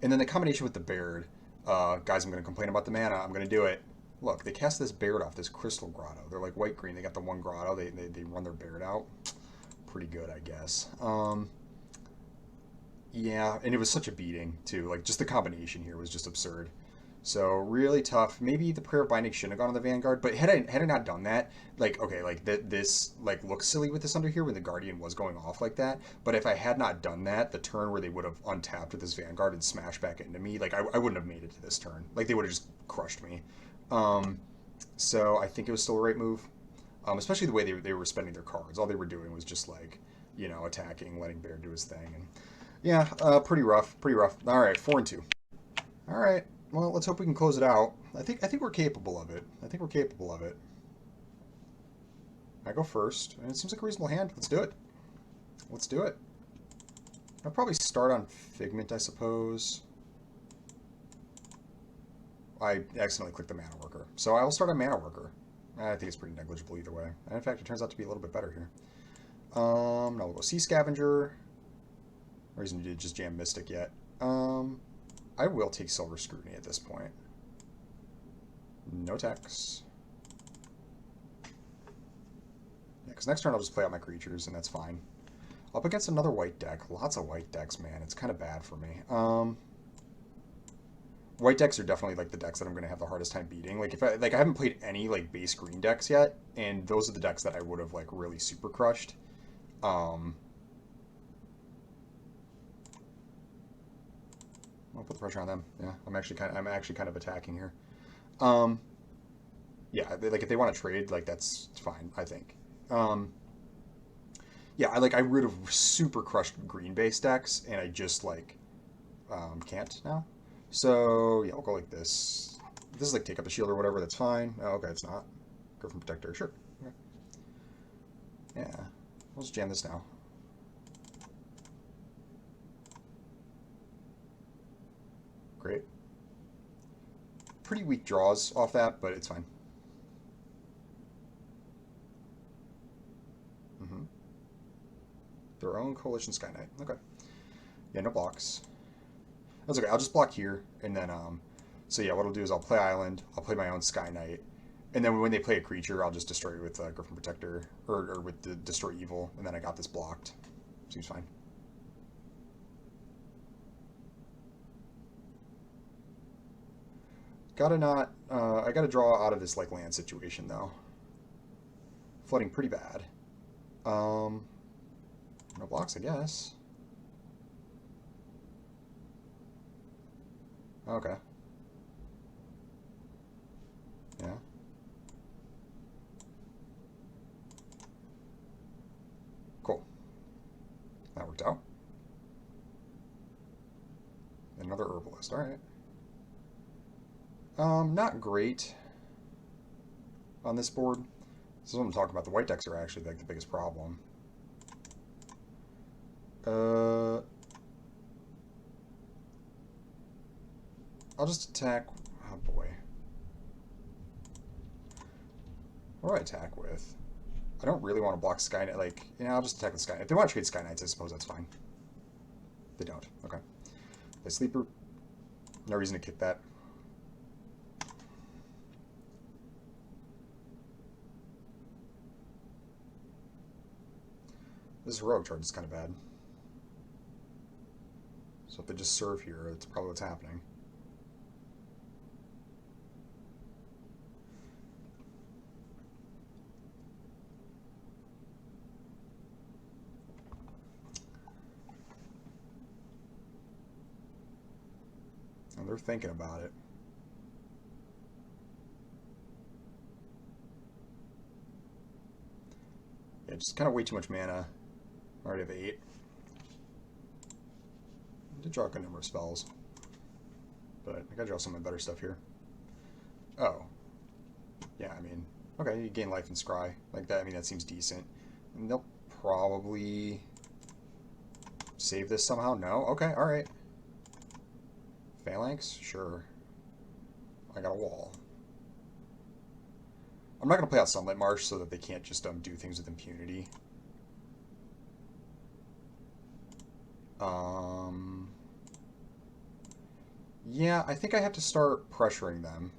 then the combination with the Baird, guys, I'm going to complain about the mana. I'm going to do it. Look, they cast this Baird off this Crystal Grotto. They're like white green. They got the one Grotto. They run their Baird out. Pretty good, I guess. Yeah, and it was such a beating too. Like just the combination here was just absurd. So really tough. Maybe the Prayer of Binding shouldn't have gone on the Vanguard, but had I not done that, like okay, like this like looks silly with this under here when the Guardian was going off like that. But if I had not done that, the turn where they would have untapped with this Vanguard and smashed back into me, like I wouldn't have made it to this turn. Like they would have just crushed me. So I think it was still a right move, especially the way they were spending their cards. All they were doing was just like attacking, letting Bear do his thing, and yeah, pretty rough, pretty rough. All right, 4 and 2. All right. Well, let's hope we can close it out. I think we're capable of it. I think we're capable of it. I go first, and it seems like a reasonable hand. Let's do it. Let's do it. I'll probably start on Figment, I suppose. I accidentally clicked the Mana Worker. So I will start on Mana Worker. I think it's pretty negligible either way. And in fact, it turns out to be a little bit better here. No, we'll go Sea Scavenger. No reason to just jam Mystic yet. I will take Silver Scrutiny at this point. No tax. Yeah, because next turn I'll just play out my creatures, and that's fine. Up against another white deck. Lots of white decks, man. It's kind of bad for me. White decks are definitely like the decks that I'm going to have the hardest time beating. Like if I haven't played any like base green decks yet, and those are the decks that I would have like really super crushed. I'll put the pressure on them. Yeah, I'm actually kind of attacking here. Yeah, like if they want to trade, like that's fine, I think. Yeah, I would have super crushed green base decks, and I just like can't now. So yeah, we'll go like this. If this is like take up a shield or whatever, that's fine. Oh, okay, it's not. Griffin Protector, sure. Okay. Yeah, we'll just jam this now. Great. Pretty weak draws off that, but it's fine. Their own Coalition Sky Knight. Okay. Yeah, no blocks. That's okay. I'll just block here, and then, so yeah, what I'll do is I'll play Island, I'll play my own Sky Knight, and then when they play a creature, I'll just destroy it with Griffin Protector, or with the Destroy Evil, and then I got this blocked. Seems fine. Gotta not, I gotta draw out of this, like, land situation, though. Flooding pretty bad. No blocks, I guess. Okay. Yeah. out. Another herbalist. All right. Not great on this board. This is what I'm talking about. The white decks are actually like the biggest problem. I'll just attack. Oh boy. What do I attack with? I don't really want to block Skynet. Like, I'll just attack with Skynet. If they want to trade Skynights, I suppose that's fine. They don't. Okay. They sleeper. No reason to kick that. This heroic charge is kind of bad. So if they just serve here, that's probably what's happening. And they're thinking about it. Yeah, just kind of way too much mana. I already have 8. I did draw a good number of spells. But I gotta draw some of my better stuff here. Oh. Yeah, I mean, okay, you gain life and scry. Like that, I mean, that seems decent. And they'll probably save this somehow? No? Okay, alright. Phalanx? Sure. I got a wall. I'm not going to play out Sunlight Marsh so that they can't just do things with impunity. Yeah, I think I have to start pressuring them.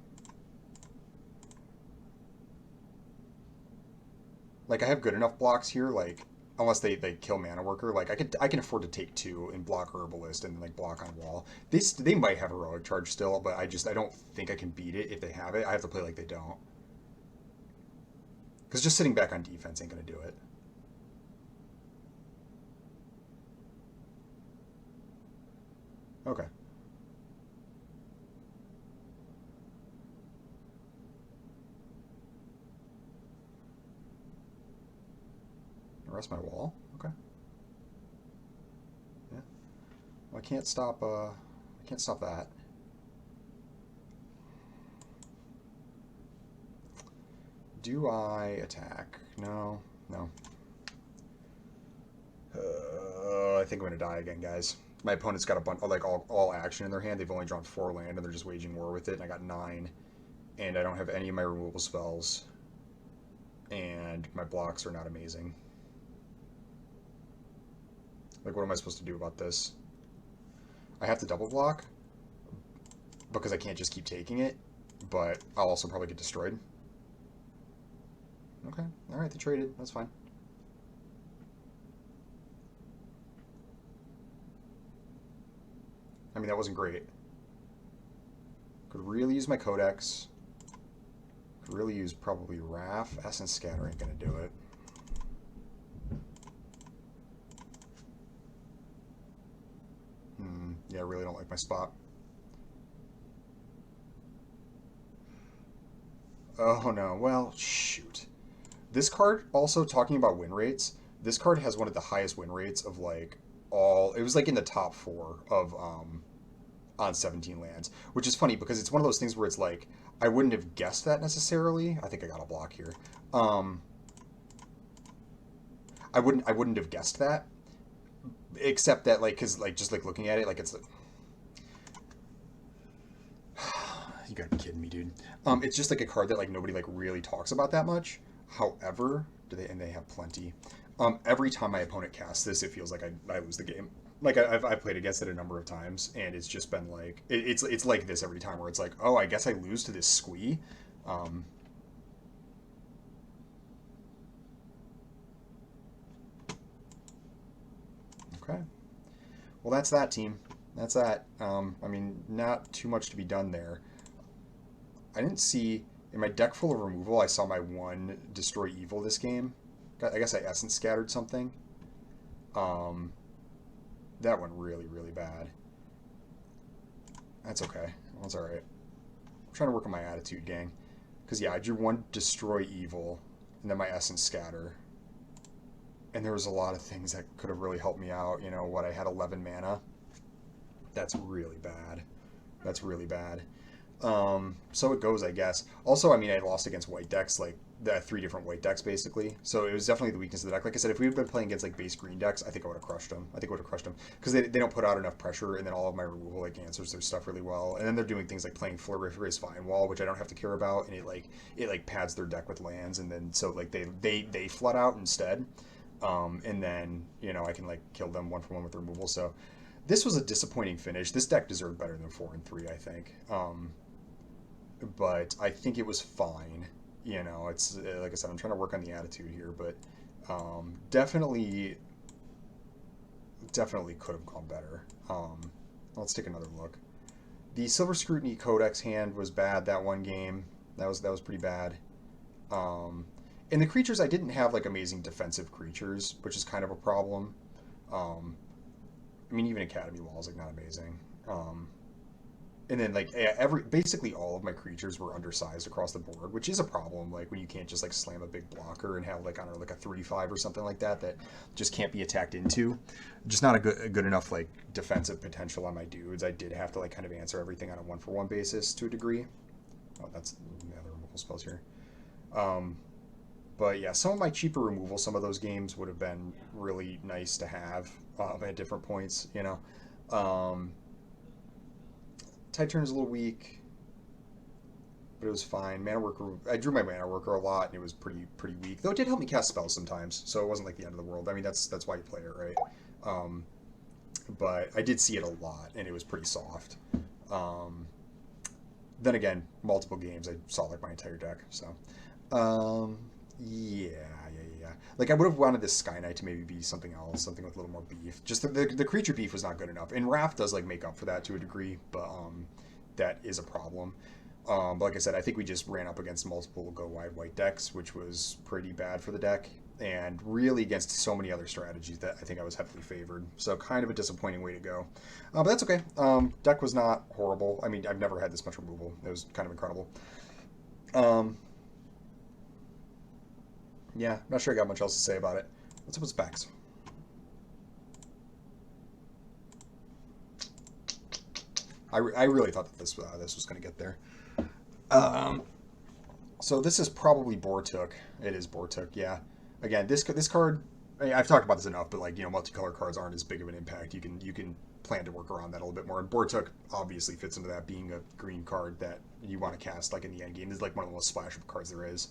Like, I have good enough blocks here, like, unless they kill Mana Worker, like, I can afford to take 2 and block Herbalist and, like, block on wall. They might have Heroic Charge still, but I don't think I can beat it if they have it. I have to play like they don't. Because just sitting back on defense ain't going to do it. Okay. Rest my wall? Okay. Yeah. Well, I can't stop that. Do I attack? No. No. I think I'm gonna die again, guys. My opponent's got a bunch, like all action in their hand. They've only drawn 4 land, and they're just waging war with it. And I got 9, and I don't have any of my removal spells, and my blocks are not amazing. Like, what am I supposed to do about this? I have to double block because I can't just keep taking it, but I'll also probably get destroyed. Okay, alright, they traded. That's fine. I mean, that wasn't great. Could really use my Codex. Could really use probably Wrath. Essence Scatter ain't gonna do it. Yeah, I really don't like my spot. Oh no, well, shoot. This card, also talking about win rates, this card has one of the highest win rates of like it was like in the top 4 of on 17 lands, which is funny because it's one of those things where it's like I wouldn't have guessed that necessarily. I think I got a block here. I wouldn't have guessed that, except that like because like just like looking at it like it's like you gotta be kidding me, dude. It's just like a card that like nobody like really talks about that much. However, they have plenty. Every time my opponent casts this, it feels like I lose the game. Like I've played against it a number of times, and it's just been like it's like this every time, where it's like, oh, I guess I lose to this squee. Okay, well that's that team. That's that. I mean, not too much to be done there. I didn't see in my deck full of removal. I saw my 1 destroy evil this game. I guess I essence scattered something. That went really, really bad. That's okay. That's alright. I'm trying to work on my attitude, gang. Because, yeah, I drew 1 destroy evil, and then my essence scatter. And there was a lot of things that could have really helped me out. You know what? I had 11 mana. That's really bad. That's really bad. So it goes, I guess. Also, I mean, I lost against white decks, like the three different white decks, basically. So it was definitely the weakness of the deck. Like I said, if we had been playing against like base green decks, I think I would have crushed them. I think I would have crushed them because they don't put out enough pressure, and then all of my removal like answers their stuff really well. And then they're doing things like playing Floriferous Vine Wall, which I don't have to care about, and it pads their deck with lands, and then so like they flood out instead. And then I can like kill them one for one with removal. So this was a disappointing finish. This deck deserved better than 4-3, I think. But I think it was fine. It's like I said, I'm trying to work on the attitude here, but definitely could have gone better. Let's take another look. The Silver Scrutiny Codex hand was bad that one game. That was pretty bad. And the creatures, I didn't have like amazing defensive creatures, which is kind of a problem. I mean, even Academy Wall is like not amazing. And then like basically all of my creatures were undersized across the board, which is a problem. Like when you can't just like slam a big blocker and have like, I don't know, like a 3/5 or something like that just can't be attacked into. Just not a good enough like defensive potential on my dudes. I did have to like kind of answer everything on a 1-for-1 basis to a degree. Oh, that's the other removal spells here. But yeah, some of my cheaper removal, some of those games would have been really nice to have at different points. Tide Turn is a little weak, but it was fine. Mana Worker, I drew my Mana Worker a lot, and it was pretty weak. Though it did help me cast spells sometimes, so it wasn't like the end of the world. I mean, that's why you play it, right? But I did see it a lot, and it was pretty soft. Then again, multiple games, I saw like my entire deck. So, yeah. Like I would have wanted this Sky Knight to maybe be something else, something with a little more beef. Just the creature beef was not good enough, and Wrath does like make up for that to a degree, but that is a problem. But like I said, I think we just ran up against multiple go wide white decks, which was pretty bad for the deck, and really against so many other strategies that I think I was heavily favored. So kind of a disappointing way to go, but that's okay. Deck was not horrible. I mean, I've never had this much removal. It was kind of incredible. Yeah, not sure I got much else to say about it. Let's put specs. I really thought that this was going to get there. So this is probably Bortuk. It is Bortuk, yeah. Again, this card, I've talked about this enough, but like multicolor cards aren't as big of an impact. You can plan to work around that a little bit more. And Bortuk obviously fits into that, being a green card that you want to cast like in the end game. This is like one of the most splashable cards there is.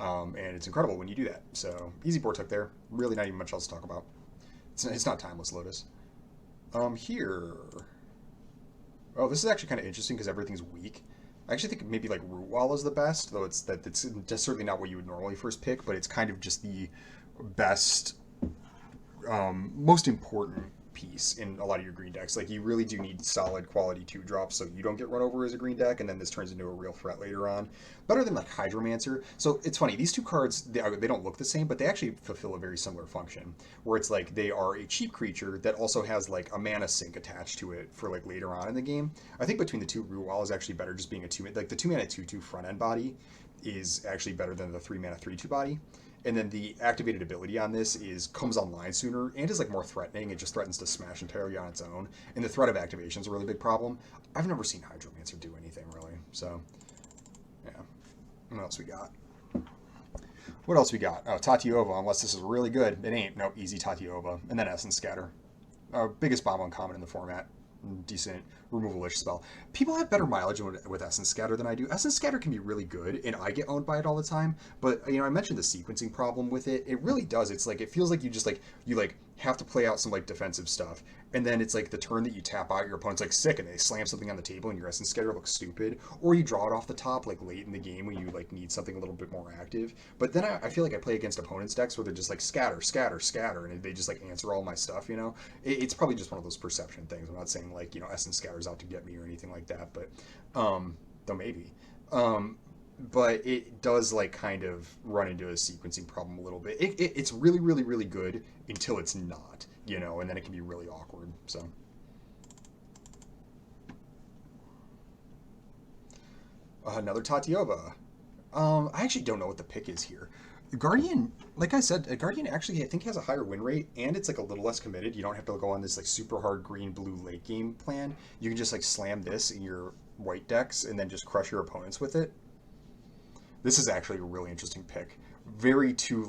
And it's incredible when you do that. So easy Bortuk there. Really not even much else to talk about. It's not Timeless Lotus. Here. Oh, this is actually kind of interesting because everything's weak. I actually think maybe like Root Wall is the best, though it's just certainly not what you would normally first pick, but it's kind of just the best, most important piece in a lot of your green decks. Like you really do need solid quality 2-drops so you don't get run over as a green deck, and then this turns into a real threat later on. Better than like Hydromancer. So it's funny, these two cards, they don't look the same, but they actually fulfill a very similar function, where it's like they are a cheap creature that also has like a mana sink attached to it for like later on in the game. I think between the two, Root Wall is actually better just being a 2, like the 2 mana 2/2 front end body is actually better than the 3 mana 3/2 body. And then the activated ability on this comes online sooner and is like more threatening. It just threatens to smash entirely on its own. And the threat of activation is a really big problem. I've never seen Hydromancer do anything really. So, yeah. What else we got? What else we got? Oh, Tatiova, unless this is really good. It ain't. Nope, easy Tatiova. And then Essence Scatter. Biggest bomb uncommon in the format. Decent removal-ish spell. People have better mileage with Essence Scatter than I do. Essence Scatter can be really good, and I get owned by it all the time. But I mentioned the sequencing problem with it. It really does. It's like it feels like you have to play out some like defensive stuff, and then it's like the turn that you tap out, your opponent's like sick, and they slam something on the table, and your Essence Scatter looks stupid, or you draw it off the top like late in the game when you like need something a little bit more active. But then I feel like I play against opponents' decks where they're just like scatter, scatter, scatter, and they just like answer all my stuff. It's probably just one of those perception things. I'm not saying like Essence Scatter's out to get me or anything like that, but though maybe. But it does like kind of run into a sequencing problem a little bit. It's really, really, really good until it's not, and then it can be really awkward. So another Tatiova. I actually don't know what the pick is here. Guardian, like I said, Guardian actually I think has a higher win rate, and it's like a little less committed. You don't have to go on this like super hard green blue late game plan. You can just like slam this in your white decks and then just crush your opponents with it. This is actually a really interesting pick. Very two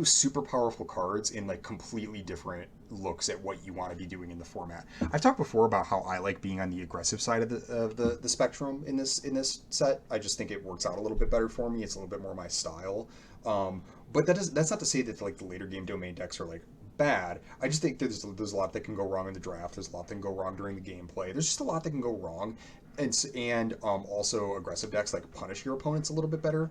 super powerful cards in like completely different looks at what you want to be doing in the format. I've talked before about how I like being on the aggressive side of the spectrum in this set. I just think it works out a little bit better for me. It's a little bit more my style. But that's not to say that like the later game domain decks are like bad. I just think there's a lot that can go wrong in the draft. There's a lot that can go wrong during the gameplay. There's just a lot that can go wrong, and also aggressive decks like punish your opponents a little bit better.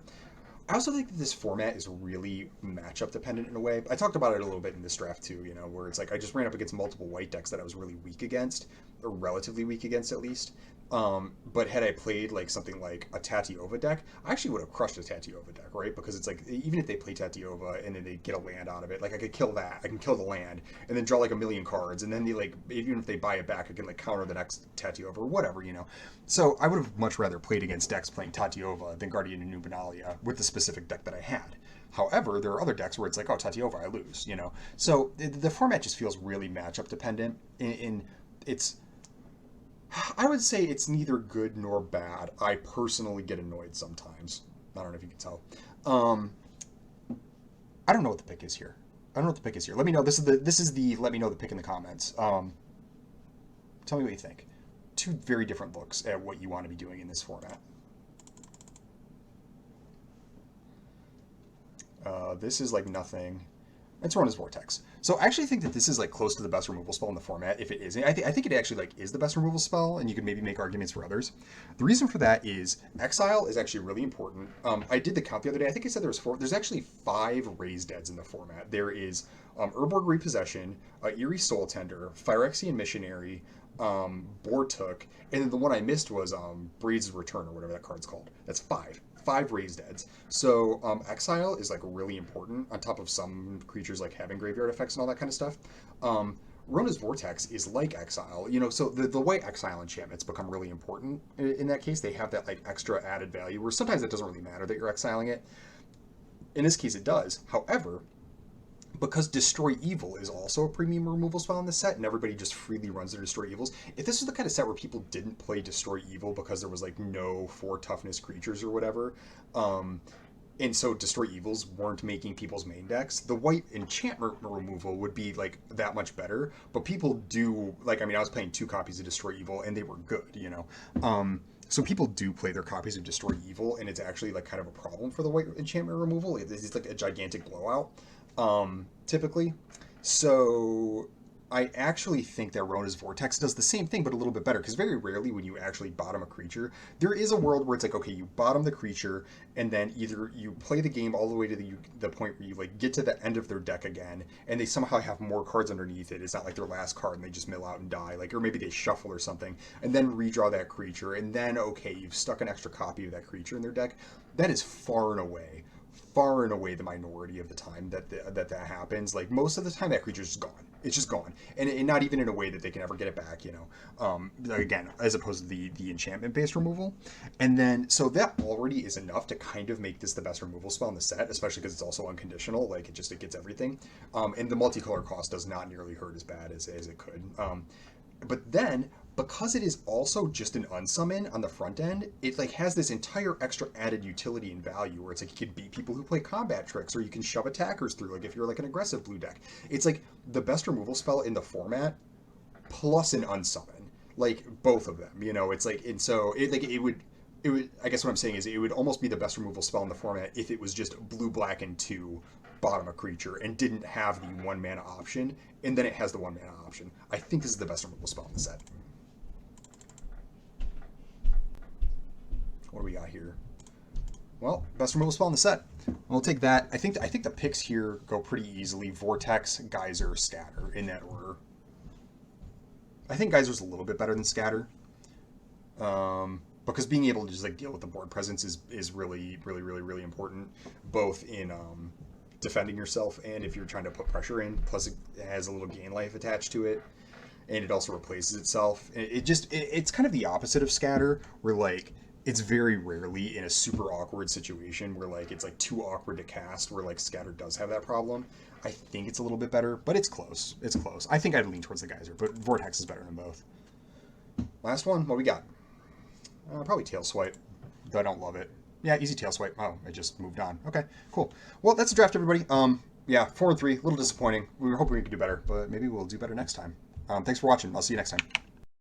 I also think that this format is really matchup dependent in a way. I talked about it a little bit in this draft too, where it's like I just ran up against multiple white decks that I was really weak against, or relatively weak against at least. But had I played like something like a Tatiova deck, I actually would have crushed a Tatiova deck, right? Because it's like even if they play Tatiova and then they get a land out of it, like I could kill that, I can kill the land, and then draw like a million cards, and then they like even if they buy it back, I can like counter the next Tatiova or whatever. So I would have much rather played against decks playing Tatiova than Guardian and Dominaria with the specific deck that I had. However, there are other decks where it's like, oh, Tatiova, I lose. So the format just feels really matchup dependent. In it's I would say it's neither good nor bad. I personally get annoyed sometimes. I don't know if you can tell. Um, I don't know what the pick is here. I don't know what the pick is here. Let me know. This is the let me know the pick in the comments. Tell me what you think. Two very different looks at what you want to be doing in this format. This is like nothing. It's Rona's Vortex. So I actually think that this is like close to the best removal spell in the format. If it isn't, I think it actually like is the best removal spell, and you can maybe make arguments for others. The reason for that is Exile is actually really important. I did the count the other day. I think I said there was four. There's actually 5 Raised Deads in the format. There is Urborg Repossession, Eerie Soul Tender, Phyrexian Missionary, Bortuk, and then the one I missed was Breed's Return or whatever that card's called. That's 5 Raised Deads. So Exile is like really important on top of some creatures like having graveyard effects and all that kind of stuff. Rona's Vortex is like Exile, so the way Exile enchantments become really important in that case. They have that like extra added value where sometimes it doesn't really matter that you're exiling it. In this case, it does. However, because Destroy Evil is also a premium removal spell in the set, and everybody just freely runs their Destroy Evils. If this was the kind of set where people didn't play Destroy Evil because there was like no 4 toughness creatures or whatever, and so Destroy Evils weren't making people's main decks, the white enchantment removal would be like that much better. But people do like, I was playing 2 copies of Destroy Evil and they were good. So people do play their copies of Destroy Evil, and it's actually like kind of a problem for the white enchantment removal. It's like a gigantic blowout. Typically. So I actually think that Rona's Vortex does the same thing, but a little bit better, because very rarely when you actually bottom a creature, there is a world where it's like, okay, you bottom the creature, and then either you play the game all the way to the point where you like get to the end of their deck again, and they somehow have more cards underneath it. It's not like their last card and they just mill out and die, like, or maybe they shuffle or something, and then redraw that creature, and then okay, you've stuck an extra copy of that creature in their deck. That is far and away the minority of the time that happens. Like most of the time, that creature's just gone. It's just gone, and not even in a way that they can ever get it back. Again, as opposed to the enchantment based removal, and then so that already is enough to kind of make this the best removal spell in the set, especially because it's also unconditional. Like it gets everything, and the multicolor cost does not nearly hurt as bad as it could. But then, because it is also just an unsummon on the front end, it like has this entire extra added utility and value where it's like you can beat people who play combat tricks, or you can shove attackers through, like if you're like an aggressive blue deck. It's like the best removal spell in the format plus an unsummon. Like both of them, it's like, and so it would I guess what I'm saying is it would almost be the best removal spell in the format if it was just blue, black, and 2 bottom a creature and didn't have the 1 mana option, and then it has the 1 mana option. I think this is the best removal spell in the set. What do we got here? Well, best removal spell in the set. We'll take that. I think the picks here go pretty easily. Vortex, Geyser, Scatter in that order. I think Geyser's a little bit better than Scatter. Because being able to just like deal with the board presence is really, really, really, really important, both in defending yourself and if you're trying to put pressure in. Plus, it has a little gain life attached to it, and it also replaces itself. It's kind of the opposite of Scatter, where like it's very rarely in a super awkward situation where like it's like too awkward to cast where like Scatter does have that problem. I think it's a little bit better, but it's close. It's close. I think I'd lean towards the Geyser, but Vortex is better than both. Last one, what we got? Probably Tail Swipe, though I don't love it. Yeah, easy Tail Swipe. Oh, I just moved on. Okay, cool. Well, that's the draft, everybody. Yeah, 4-3, a little disappointing. We were hoping we could do better, but maybe we'll do better next time. Thanks for watching. I'll see you next time.